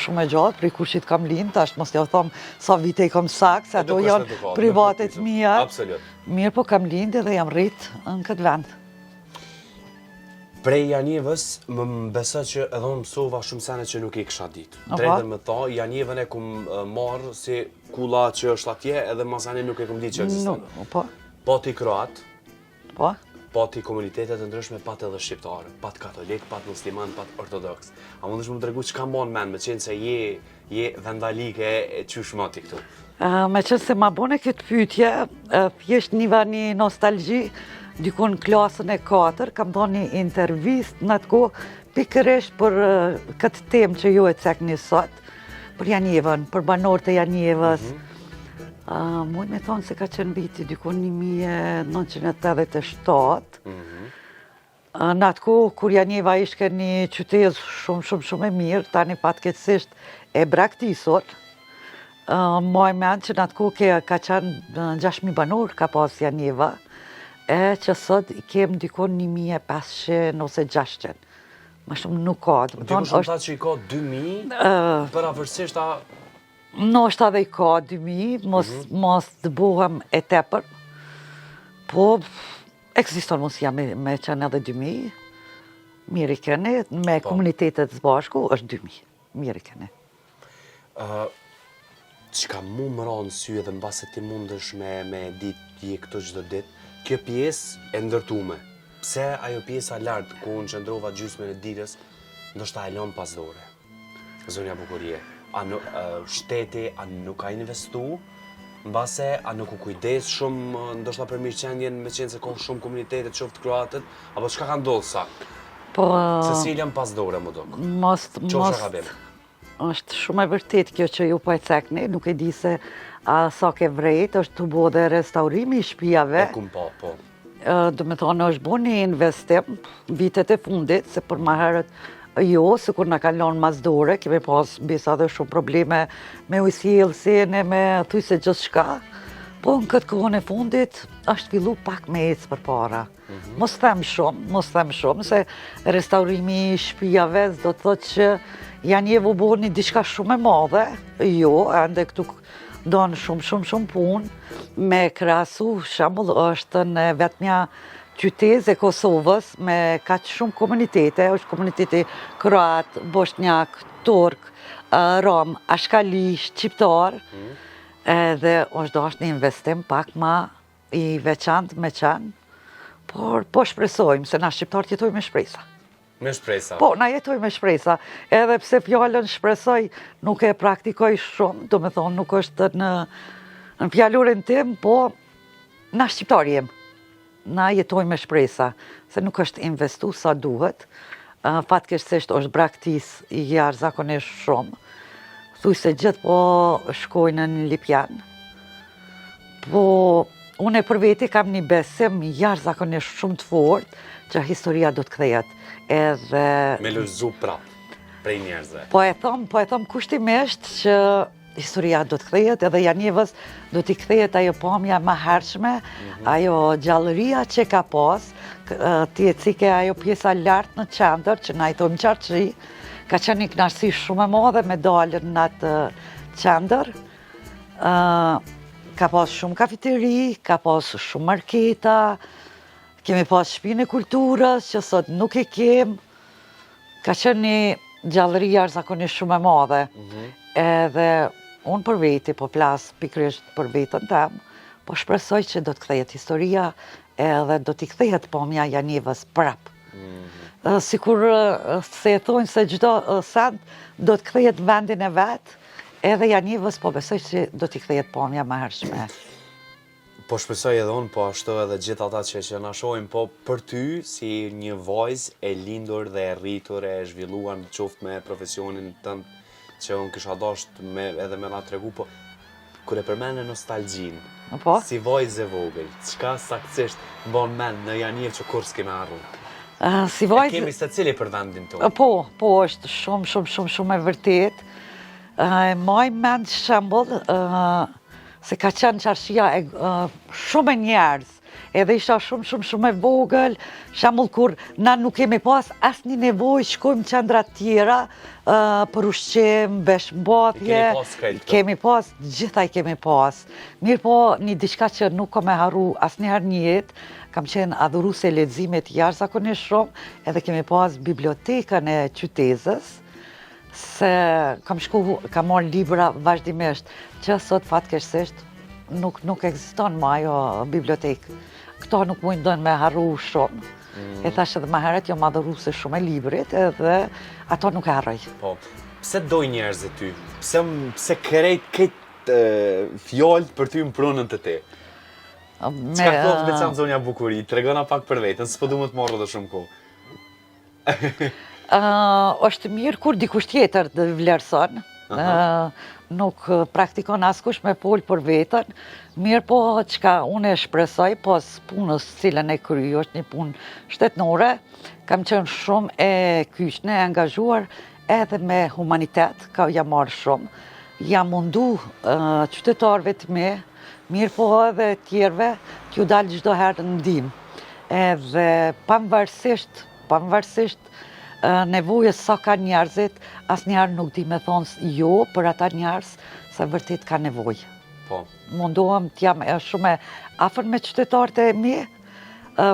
H: shumë e gjatë, prej kushit kam lindë, tash mos t'ja thomë sa vite i kam sakë, se ato janë privatet mija.
C: Absolut.
H: Mirë po kam lindë edhe jam rritë në këtë vend.
C: Prej Janjevës, më besoj që edhe unë mësova shumë sene që nuk i kisha ditë.
H: Aha.
C: Drejtën me ta, Janjevën e kum marrë si kulla që është atje, edhe masani nuk e kum ditë që ekziston.
H: Po,
C: Pati kroat,
H: po.
C: pati komunitetet të ndryshme, pat edhe shqiptarë, pat katolik, pat musliman, pat ortodoks. A mundesh më tregu çka mban mend, me qenë se je vandalike e qysh mati këtu?
H: Me qënë se ma bone këtë pytje, thjesht një nostalgji, dikun klasën e 4, kam do një intervist në atë kohë, pikërisht për këtë temë që ju e cekni sot, për Janjevën, për banorët e Janjevës. Mujt me thonë se ka qenë viti dikun 1987, në atë kohë, kur Janjeva ishke një qytet shumë e mirë, tani fatkeqësisht e braktisur, moj mend që në atë kohë ka qenë 6.000 banor ka pas Janjeva, e që sot i kem dikon 1.500 ose 600. Ma shumë nuk ka.
C: Dikush më tha që i ka 2.000, për avërsisht a...
H: Në është edhe i ka 2.000, mos të buhem e tepër, po ekziston mundësia me qenë edhe 2.000, mirë i kene, me komunitetet zbashku është 2.000, mirë i kene.
C: Qka mu më ranë sy edhe në base ti mundesh me ditë je këto çdo ditë, kjo pjesë e ndërtume. Pse ajo pjesa lartë ku unë qëndrova gjysmën e ditës, ndoshta e lën pas dore. Zonja Bukurie, shteti a nuk ka investu, mbase a nuk u kujdes shumë ndoshta për mirëqendjen me qenë se ka shumë komunitetet qoftë kroatët, apo çka ka ndodhur sa?
H: Po,
C: Se si lën pas dore më dok.
H: mos, është shumë e vërtet kjo që ju po e cekni, nuk e di se sa ke vrejt, është të bo dhe restaurimi i shtëpiave.
C: E kum po.
H: Do me thonë është bo një investim vitet e fundit, se për ma herët jo, se kur në kanë lonë masdore, kemi pas bisa dhe shumë probleme me ujësjelësine, me thuj se gjithë shka, po në këtë kohën e fundit është fillu pak me ecë për para. Mos them shumë, se restaurimi i shtëpiave do të thotë që Janjevu bo një diçka shumë e madhe, jo, ende këtu donë shumë punë, me krasu, shambull është në vetëmja qytet e Kosovës, me kaq shumë komunitete, është komuniteti kroat, bosnjak, turk, rom, ashkali, shqiptar, edhe është do është një investim pak ma i veçantë me qenë, por po shpresojmë, se na shqiptarët jetojmë me shpresa.
C: Me shpresa.
H: Po, na jetoj me shpresa, edhe pse fjallën shpresoj nuk e praktikoj shumë, do me thonë nuk është Në fjallorin tim, po, na shqiptar jem. Na jetojmë me shpresa, se nuk është investu sa duhet. Fatkeqësisht është braktis i jashtëzakonisht shumë. Thuj se gjithë po shkojnë në Lipjan. Po, unë për veti kam një besim jashtëzakonisht shumë të fortë që historia do të kthehet. Edhe
C: Me lëzu prapë, prej njerëzve.
H: po e thom kushtimisht që historia do të kthehet edhe Janjevës do t'i kthehet ajo pamja më hershme, ajo gjallëria që ka pas, ti e cike ajo pjesa lartë në qendër, që na i thojmë Qarçi, ka qenë një kënaqësi shumë e madhe me dalën në atë qendër. Ka pas shumë kafeteri, ka pas shumë marketa, kemi pas shtëpinë e kulturës, që sot nuk e kem. Ka qenë një gjallëri jashtëzakonisht shumë e madhe. Edhe unë për veti, po plas pikrisht për vetën tem, po shpresoj që do të kthehet historia edhe do t'i kthehet pamja Janjevës prap. Sikur se e thonë se çdo send do të kthehet vendin e vet, edhe Janjevës po besoj që do t'i kthehet pamja më hershme.
C: Po shpresoj edhe unë, po ashtu edhe gjithë ata që na shohin, po për ty si një vajzë e lindur dhe e rritur, e zhvilluar qoftë me profesionin tënd, që unë kisha dasht edhe me na tregu, po kur e përmend nostalgjin,
H: Po?
C: si vajzë e vogël, çka saktësisht bën mend në Janjevë që kur s'kemi harruar?
H: Si
C: E
H: vajzë...
C: kemi secili për vendin tonë.
H: Po, është shumë e vërtet. Maj mend shembull, se ka qenë Qarshia shumë e njerëz, edhe isha shumë e vogël, shembull kur na nuk kemi pas asnjë nevojë, shkojmë qendra tjera për ushqim, beshmbathje,
C: Kemi pas krejt.
H: kemi pas, gjithaj kemi pas. Mirë po, një diçka që nuk kam e harru asnjëherë në jetë, kam qenë adhuruese e leximit jashtëzakonisht shumë, edhe kemi pas bibliotekën e qytetës, se kam marrë libra vazhdimisht, që sot fatkeqësisht nuk ekziston më ajo bibliotekë. Këto nuk mundon me harru shumë. E thash edhe më herët, jam adhuruese shumë e librit, edhe ato nuk e harroj.
C: Po, pse doj njerëzit ty? Pse krejt këtë fjallë për ty më pronën të ti? Çka thot me qanë zonja bukuri? Tregona pak për vetën, s'po du më të marrë dhe shumë kohë.
H: Është mirë kur dikush tjetër të vlerëson. Nuk praktikon askush me pol për vetën. Mirë po çka unë e shpresoj, pas punës cilën e kryj, është një punë shtetnore, kam qenë shumë e kyçne, e angazhuar edhe me humanitet, ka jam marrë shumë. Jam mundu qytetarëve të mi, mirë po edhe tjerve, t'ju dalë çdo herë në ndihmë. Edhe pavarësisht nevojës sa ka njerëzit, asnjëherë nuk di me thonë jo për ata njerëz, se vërtet ka nevojë.
C: Po.
H: Mundohem t'jam shumë afër me qytetarët e mi,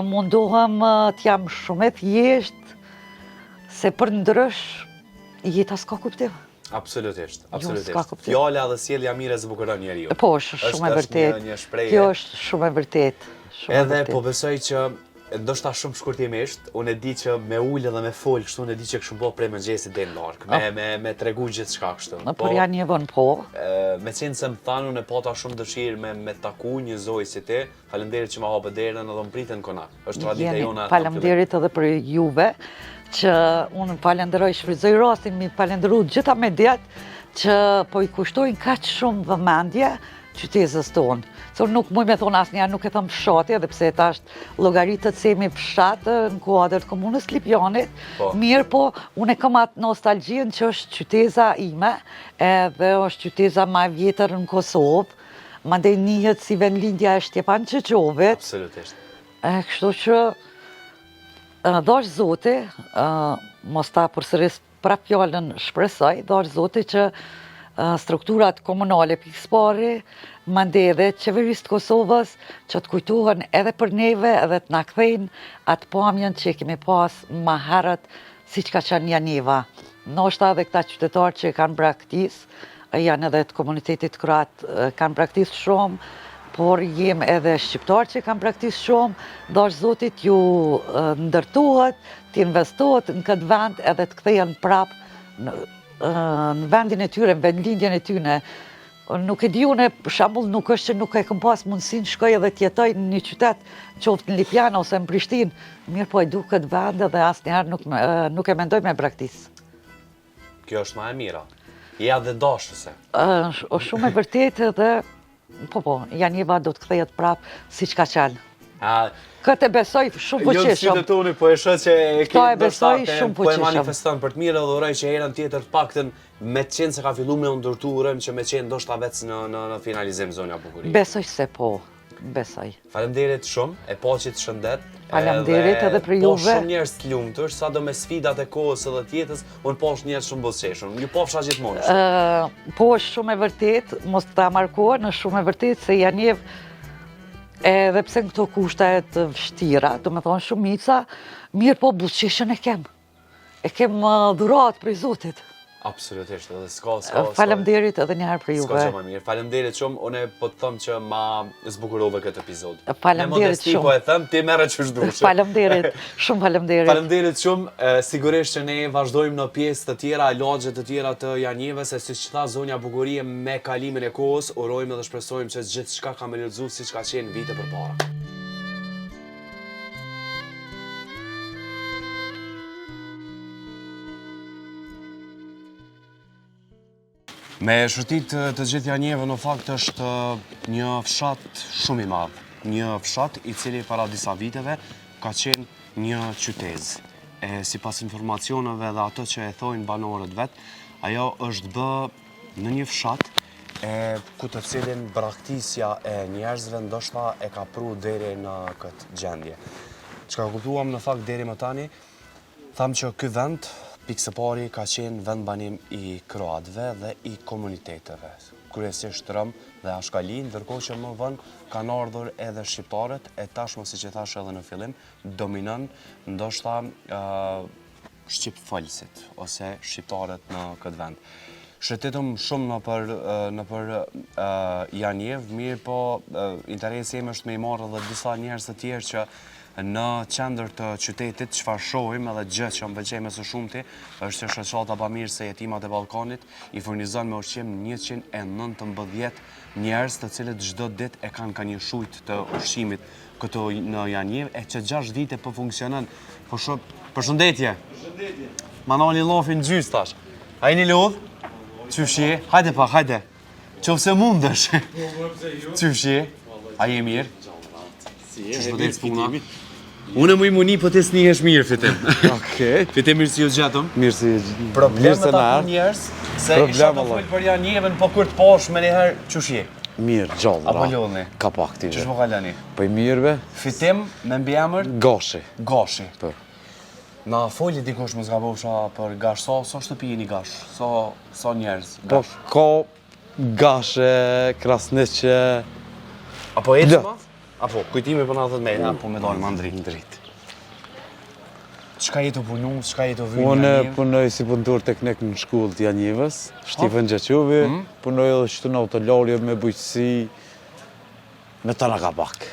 H: mundohem t'jam shumë e thjesht, se për ndrysh jeta s'ka kuptim.
C: Absolutisht,
H: s'ka
C: absolutisht.
H: kuptim.
C: Fjala dhe sjellja mire zbukuron njeriu.
H: Po, është shumë e vërtet.
C: Është një shprehje.
H: Kjo është shumë e vërtet.
C: Edhe po besoj që ndoshta shumë shkurtimisht, unë e di që me ullë dhe me folë kështu, unë e di që kështu bo prej mëngjesit dhe në larkë, me tregu gjithë shka kështu.
H: Por janë një vën po.
C: Me qenë se më thanë, unë e pata shumë dëshirë me taku një zoj si ti, falemderit që ma hape derën edhe më pritën kona. Është tradita jona.
H: Falemderit edhe për juve, që unë falenderoj, shfrytëzoj rastin, mi falenderu gjitha mediat, që po i kushtojnë kaq shumë vëmendje qytetës tonë. Se unë nuk muj me thonë asnjëherë nuk e thëmë fshati, edhe pse ta është llogaritët se jemi fshatë në kuadër të komunës Lipjanit. Mirë po, unë e kam atë nostalgjin që është qyteza ime, edhe është qyteza më e vjetër në Kosovë, mandej njihet si vendlindja e Shtjepan Çeçovit.
C: Absolutisht.
H: Kështu që dash Zoti, mos ta përsëris prap fjalën shpresoj, dash Zoti që strukturat komunale pikëspari, mandej edhe qeverisë të Kosovës, që të kujtohen edhe për neve edhe të na kthejnë atë pamjen që kemi pas më herët siç ka qenë Janjeva. Ndoshta edhe këta qytetarë që kanë braktis, janë edhe të komunitetit kroat, kanë braktis shumë, por jem edhe shqiptarë që kanë braktis shumë, dash Zotit ju ndërtohet, të investohet në këtë vend edhe të kthehen prap në vendin e tyre, në vendlindjen e tyre. Nuk e di unë, për shembull, nuk është që nuk e kam pas mundësinë shkoj edhe tjetoj në një qytet, qoftë në Lipjana ose në Prishtinë, mirë po e du këtë vend dhe asnjëherë nuk e mendoj me braktis.
C: Kjo është ma e mira. Ja dhe dashëse.
H: O shumë e vërtetë dhe, po, Janiva do të kthehet prapë siç ka qenë. Këtë e besoj shumë
C: Jo në
H: fuqishëm.
C: sytë toni, po e shë që
H: Këto e besoj shumë
C: po e
H: fuqishëm.
C: manifeston për të mirë dhe uroj që herën tjetër të paktën me të qenë se ka fillu me ndërtu urojmë që me qenë ndoshta vetë në finalizim zonja bukurie.
H: Besoj se po, besoj.
C: Faleminderit shumë, e paqit shëndet.
H: Faleminderit edhe për
C: Po
H: juve.
C: shumë njerëz të lumtur, sado me sfidat e kohës edhe të jetës, unë posh njerëz shumë buzëqeshëm. Ju pofsha gjithmonë.
H: Po është shumë e vërtet, mos ta markohen, është shumë e vërtet se Janiev, edhe pse në këto kushte të vështira, do me thonë shumica, mirë po buzëqeshën e kem. E kem dhurat prej Zotit.
C: Absolutisht, edhe s'ka.
H: Faleminderit edhe një herë për juve.
C: S'ka që më mirë. Faleminderit shumë, unë po të them që ma zbukurove këtë epizod.
H: Faleminderit
C: Me modesti
H: shumë.
C: po e them, ti merre ç'është dushë.
H: Faleminderit, shumë faleminderit.
C: Faleminderit shumë, sigurisht që ne vazhdojmë në pjesë të tjera, lagje të tjera të Janjevës, se siç tha zonja Bukurie me kalimin e kohës, urojmë dhe shpresojmë që gjithçka ka më lehtësuar siç ka qenë vite përpara. Me shërtit të gjithë Janjevë në fakt është një fshat shumë i madh. Një fshat i cili para disa viteve ka qenë një qytet. Sipas informacioneve dhe ato që e thojnë banorët vet, ajo është bë në një fshat ku të cilin braktisja e njerëzve ndoshta e ka pru deri në këtë gjendje. Çka kuptuam në fakt deri më tani, tham që ky vend pikë së pari ka qenë vend banim i kroatëve dhe i komuniteteve, kryesisht Rom dhe Ashkali, ndërkohë që më vonë kanë ardhur edhe shqiptarët, e tashmë siç e thash edhe në fillim, dominon ndoshta shqipfolësit ose shqiptarët në këtë vend. Shëtetëm shumë në për Janjev, mirë po interesi im është me i marrë edhe disa njerëz të tjerë që në qendër të qytetit çfarë shohim edhe gjë që më pëlqej më së shumti është që shoqata Pamir se Jetimat e Ballkanit i furnizon me ushqim 119 njerëz të cilët çdo ditë e kanë ka një shujt të ushqimit këtu në Janjev e që 6 vite po funksionon. Po përshëndetje. Përshëndetje. Manoli llofin gjys tash. Ai një lodh? Çushi, hajde pa, hajde. Qofse mundesh. Çushi. Ai e mirë. Që shpëtet puna. Unë më i muni, po të snihesh mirë, Fitim.
I: Okej.
C: Fitim, mirë si ju gjatëm.
I: Mirë si
C: Problemet atë njerës, se isha të folë për Janjevën, po kur të posh me njëherë qushje.
I: Mirë, gjallë.
C: Apo lodhni?
I: Ka pak ti.
C: Qështë po kalani?
I: Po i mirëve?
C: Fitim, me mbiemër?
I: Gashi.
C: Gashi.
I: Po.
C: Na foli dikush më zgabosha për gash, so shtëpi jeni gash, so njerëz
I: Po
C: gash.
I: ka gashe, krasniqe.
C: Apo ecma? Apo, kujtimi për 90 metra, apo me dalë më ndrit. Çka jetu punu, çka jetu vynë
I: Unë
C: Janjevë?
I: punoj si punëtor teknik në shkollë të Janjevës, Shtifën Gjeqovi, punoj edhe shtu në autolarje me bujqësi, me të ka pak.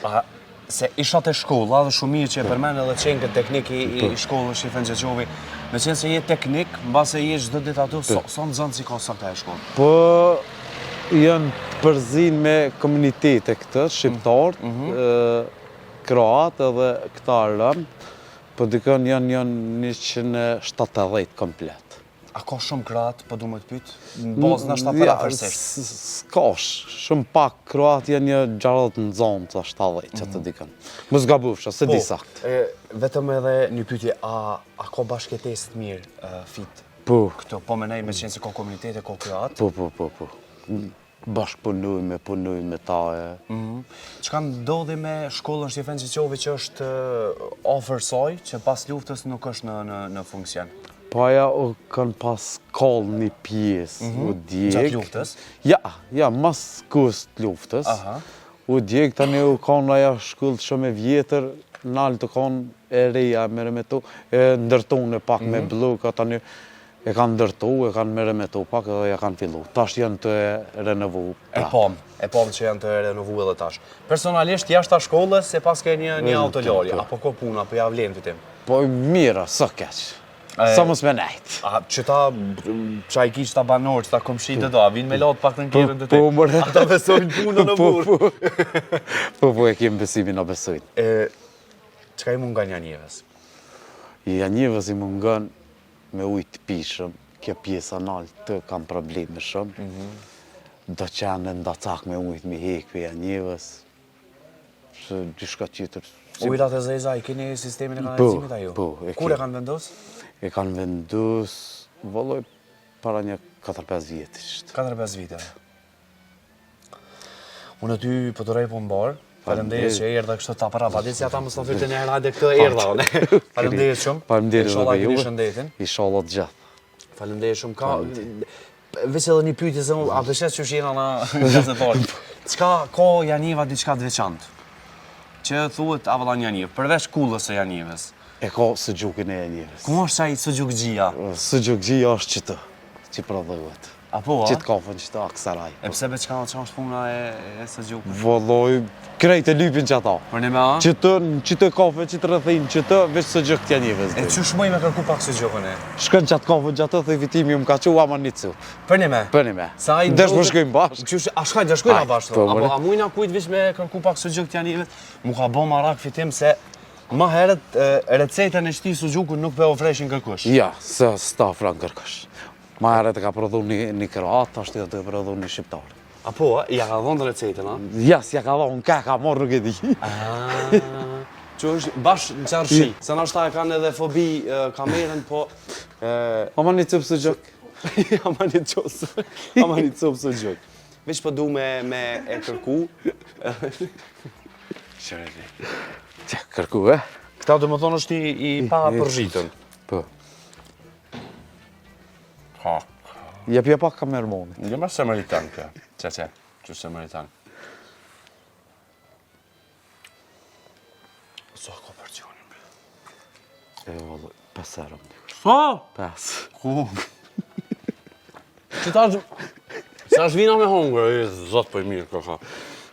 C: Se isha të shkolla dhe shumë mirë që e përmenë edhe qenë këtë teknik i shkollës Shtifën Gjeqovi. Me qenë se je teknik, mbase je çdo ditë ato, sa në zënë si ka sa këta e shkollë?
I: Po janë të përzin me komunitete këtë, shqiptarët, kroatë edhe këta rëmë, po dikon janë 170 komplet.
C: A ka shumë kroatë, po du më të pytë? Në bazë në ashta për afërsisht?
I: S'kash, shumë pak kroatë janë një 60 në zonë të 70 që të dikon. Më zgabufsha, se di sakt.
C: Vetëm edhe një pytje, a ka bashkëtesë të mirë fit?
I: Po.
C: Këto, po menej me qenë se ka komunitete, ka kroatë?
I: Po. Punoj me ta e.
C: Çka ndodhi me shkollën Shtifën Gjeqovi që është afër saj, që pas luftës nuk është në funksion?
I: Po aja u kanë pas kallë një pjesë, u djeg.
C: Gjatë luftës?
I: Ja, mas kust luftës. U djeg, tani u kanë aja shkollë shumë e vjetër, nalë të kanë e reja mere me to, e ndërtone pak me blok, tani e kanë ndërtu, e kanë mere me to pak edhe e kanë fillu. Tash janë të renovu.
C: E pom që janë të renovu edhe tash. Personalisht, jashtë shkollës, se pas ke një autolarje, apo ko puna, apo ja vlen fitim?
I: Po mira, sa keq. Sa mos me nejt.
A: A që ta qaj kish ta banor, që ta komshit e do, a vinë me latë pak të nkjerën të te.
I: Po, mërë.
A: Ata besojnë punën në burë.
I: Po, e kemë besimin në besojnë.
A: Qka i mungan janjevës?
I: Janjevës i mungan me ujtë pishëm, kjo pjesa nalë të kam probleme shumë. Do qenë ndacak me ujtë me hek për janjevës. Shë dyshka qytër.
A: Ujrat e zeza i keni sistemin e kanalizimit a ju?
I: Po.
A: Kur e kanë vendos?
I: E kanë vendus, vëlloj, para një 4-5 vjetë ishtë.
A: 4-5 vite. Unë ty po të rej po më barë, falemderit që e erdha kështë të para, pa ditë si ata më së në fyrte një herajde këtë erdha, one. Falemderit shumë.
I: Falemderit
A: Inshallah
I: edhe
A: keni
I: juve.
A: shëndetin.
I: Inshallah të gjatë.
A: Falemderit shumë. Ka, veç edhe një pyetje se a dëshes që shjena na gazetarë. Qka ka Janjeva diçka të veçantë? Që thuhet avallan Janjev, përveç kullës së Janjevës.
I: E ka së gjukin e janjevës.
A: Ku është qaj së gjukëgjia?
I: Së gjukëgjia është që të, që prodhohet.
A: Apo, a?
I: Që të kafën që të aksaraj.
A: E pse be qka është puna e së gjukë?
I: Vëlloj, krejt e lypin që ata.
A: Për një me a?
I: Që të kafe, që të rëthin, që të veç së gjukë t'janjevës.
A: E që shmoj me kërku pak së gjukën e?
I: Shkën qatë kafën që atë, dhe vitimi më ka që ama një cupë.
A: Për një me?
I: Për një me.
A: Sa i
I: Desh më shkojmë bashkë.
A: A shkajnë, dhe shkojnë a bashkë?
I: po,
A: Apo a mujna kujt vish me kërku pak së gjukë t'janjevës? Mu ka bo marak fitim se ma herët recetën e shti së gjukën nuk pe ofreshin kërkush.
I: Ja, se s'ta ofran kërkush. Ma herët e ka prodhu një kroat, ashtë të prodhu një shqiptar.
A: Apo, ja ka dhonë recetën, a?
I: Ja, s'ja ka dhonë, ka morë nuk e di.
A: Që është bashkë në qarëshi, se në ashta e kanë edhe fobi kamerën, po...
I: Ama një cupë së gjokë.
A: Ama një copë së gjokë. Veç po du me e kërku.
I: Shërëri. Që kërku, e?
A: Këta do më thonë është i pa përzhitën.
I: Po.
A: Ha.
I: Jepja pak kamerë moni.
A: Një më semëritan kjo. Që semëritan. Sa ka porcionin, bre?
I: E vëllë, 5 erëm një.
A: Sa?
I: 5.
A: Ku? Që ta është... Se është vina me hongër, zotë për mirë këka.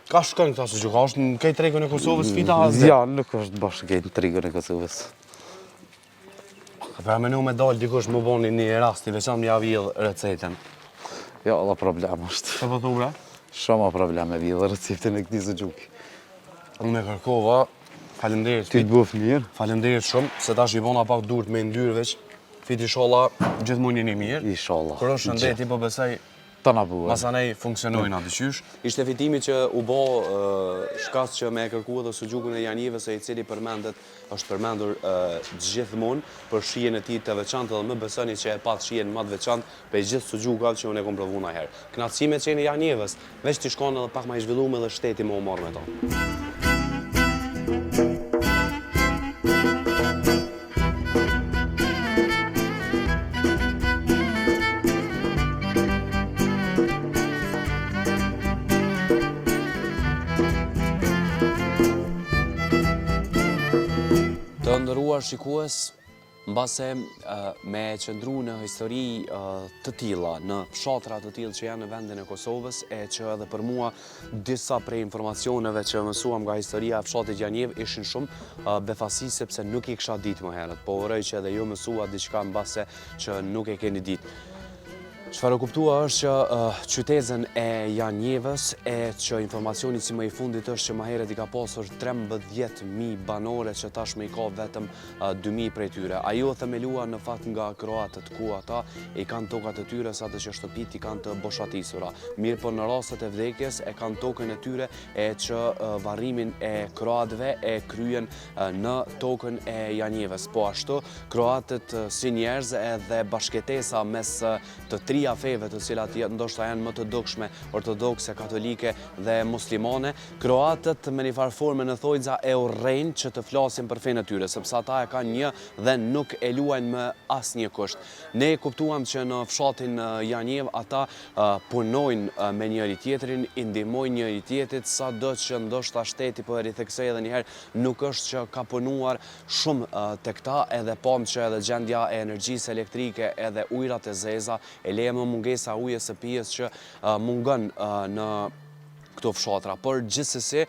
A: Ka shkën këta së gjuka, është në kejtë tregën e Kosovës fita hasë?
I: Ja, nuk është bashkë kejtë në trigën e Kosovës.
A: Pra menu me dalë dikush më boni një rast, i veçan më ja vjedhë recetën.
I: Ja, dhe problem është.
A: Se po thu, bre?
I: Shumë problem e vjedhë receptën e këti së gjuki.
A: Unë e kërkova, falemderit.
I: Ty të bëf mirë.
A: Falemderit shumë, se ta shqipona pak durët me ndyrë veç. Fiti sholla gjithmonë një mirë.
I: Inshallah.
A: Kër është shëndeti, po besoj
I: Ta na buë.
A: masanej funksionojnë atë qysh. Ishte fitimi që u bo shkas që me e kërku edhe së gjukën e Janjevës, e i cili është përmendur gjithmonë për shijen e tij të veçantë, dhe më besoni që e pat shijen më të veçantë për gjithë së gjukat që unë e kom provu na herë. Knatësime që e Janjevës, veç t'i shkon edhe pak ma i zhvillume dhe shteti më u marrë me ta. Të ndëruar shikues, mbase me qëndru në histori të tilla, në fshatra të tillë që janë në vendin e Kosovës, e që edhe për mua disa prej informacioneve që mësuam nga historia e fshatit Janjev ishin shumë befasi sepse nuk i kisha ditë më herët, po uroj që edhe ju mësua diçka mbase që nuk e keni ditë. Çfarë kuptua është që qytetin e Janjevës, e që informacioni si më i fundit është që më herët i ka pasur 13.000 banore, që tashmë i ka vetëm 2.000 prej tyre. Ajo themelua në fakt nga kroatët, ku ata i kanë tokat e tyre sa të që shtëpit i kanë të boshatisura. Mirë po në rastet e vdekjes e kanë tokën e tyre, e që varrimin e kroatëve e kryen në tokën e Janjevës. Po ashtu, kroatët si njerëz edhe bashkëtesa mes të trija feve të cilat ndoshta janë më të dukshme, ortodokse, katolike dhe muslimane, kroatët me një farë forme në thojza e urrejnë që të flasin për fenë e tyre, sepse ata e kanë një dhe nuk e luajnë me asnjë kusht. Ne kuptuam që në fshatin Janjev ata punojnë me njëri tjetrin, i ndihmojnë njëri tjetrit, sado që ndoshta shteti po e ritheksoj edhe një herë, nuk është që ka punuar shumë tek ta, edhe pam që edhe gjendja e energjisë elektrike edhe ujrat e zeza e leje më mungesa ujës së pijes që mungon në këto fshatra. Por gjithsesi,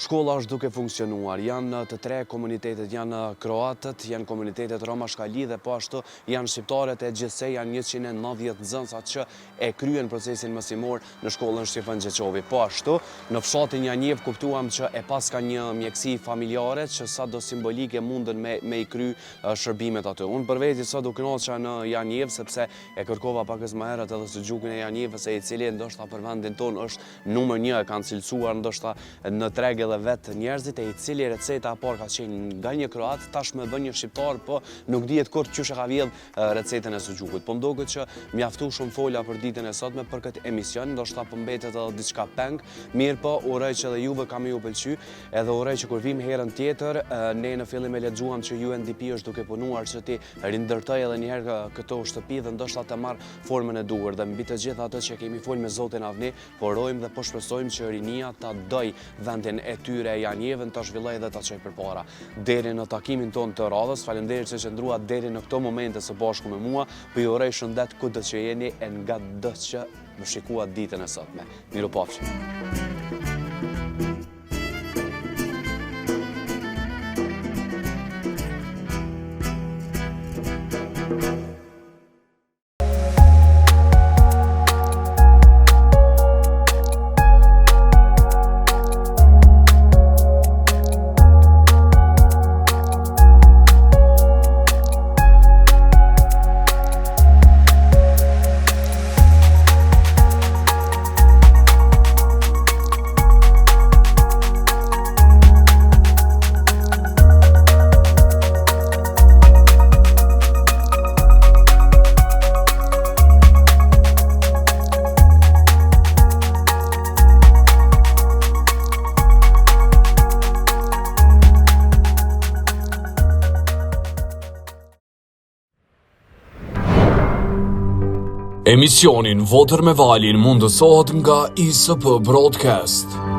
C: Shkolla është duke funksionuar, janë të tre komunitetet, janë kroatët, janë komunitetet Roma Shkali dhe po ashtu janë shqiptarët e gjithsej, janë 190 nxënësat që e kryen procesin mësimor në shkollën Shqipën Gjeqovi. Po ashtu, në fshatin Janjev kuptuam që e pas ka një mjeksi familjare që sa do simbolike mundën me i kry shërbimet aty. Unë për veti sa do kënoqa në Janjev, sepse e kërkova pakës më herët edhe së gjukën e Janjevës, e i cili ndoshta për vendin tonë është numër 1, e kanë cilësuar ndoshta në treg edhe vetë njerëzit, e i cili receta par ka qenë nga një kroat, tash me bën një shqiptar, po nuk dihet kur qysh e ka vjedh recetën e sugjukut. Po mdoket që mjaftu shumë fola për ditën e sotme për këtë emision, ndoshta po mbetet edhe diçka peng, mirë po uroj që edhe juve kam ju pëlqy, edhe uroj që kur vim herën tjetër, ne në fillim e lexuam që UNDP është duke punuar që ti rindërtoj edhe një herë këto shtëpi dhe ndoshta të marr formën e duhur, dhe mbi të gjitha ato që kemi folë me Zotin Avni, po urojmë dhe po shpresojmë që rinia ta doj vendin e tyre Janjevën, ta zhvilloj dhe ta çoj përpara. Deri në takimin ton të radhës, faleminderit që qëndruat deri në këto momente së bashku me mua, po ju uroj shëndet kudo që jeni e nga do që më shikuat ditën e sotme. Mirupafshim.
J: Emisionin Votër me Valin mundësohet nga ISP Broadcast.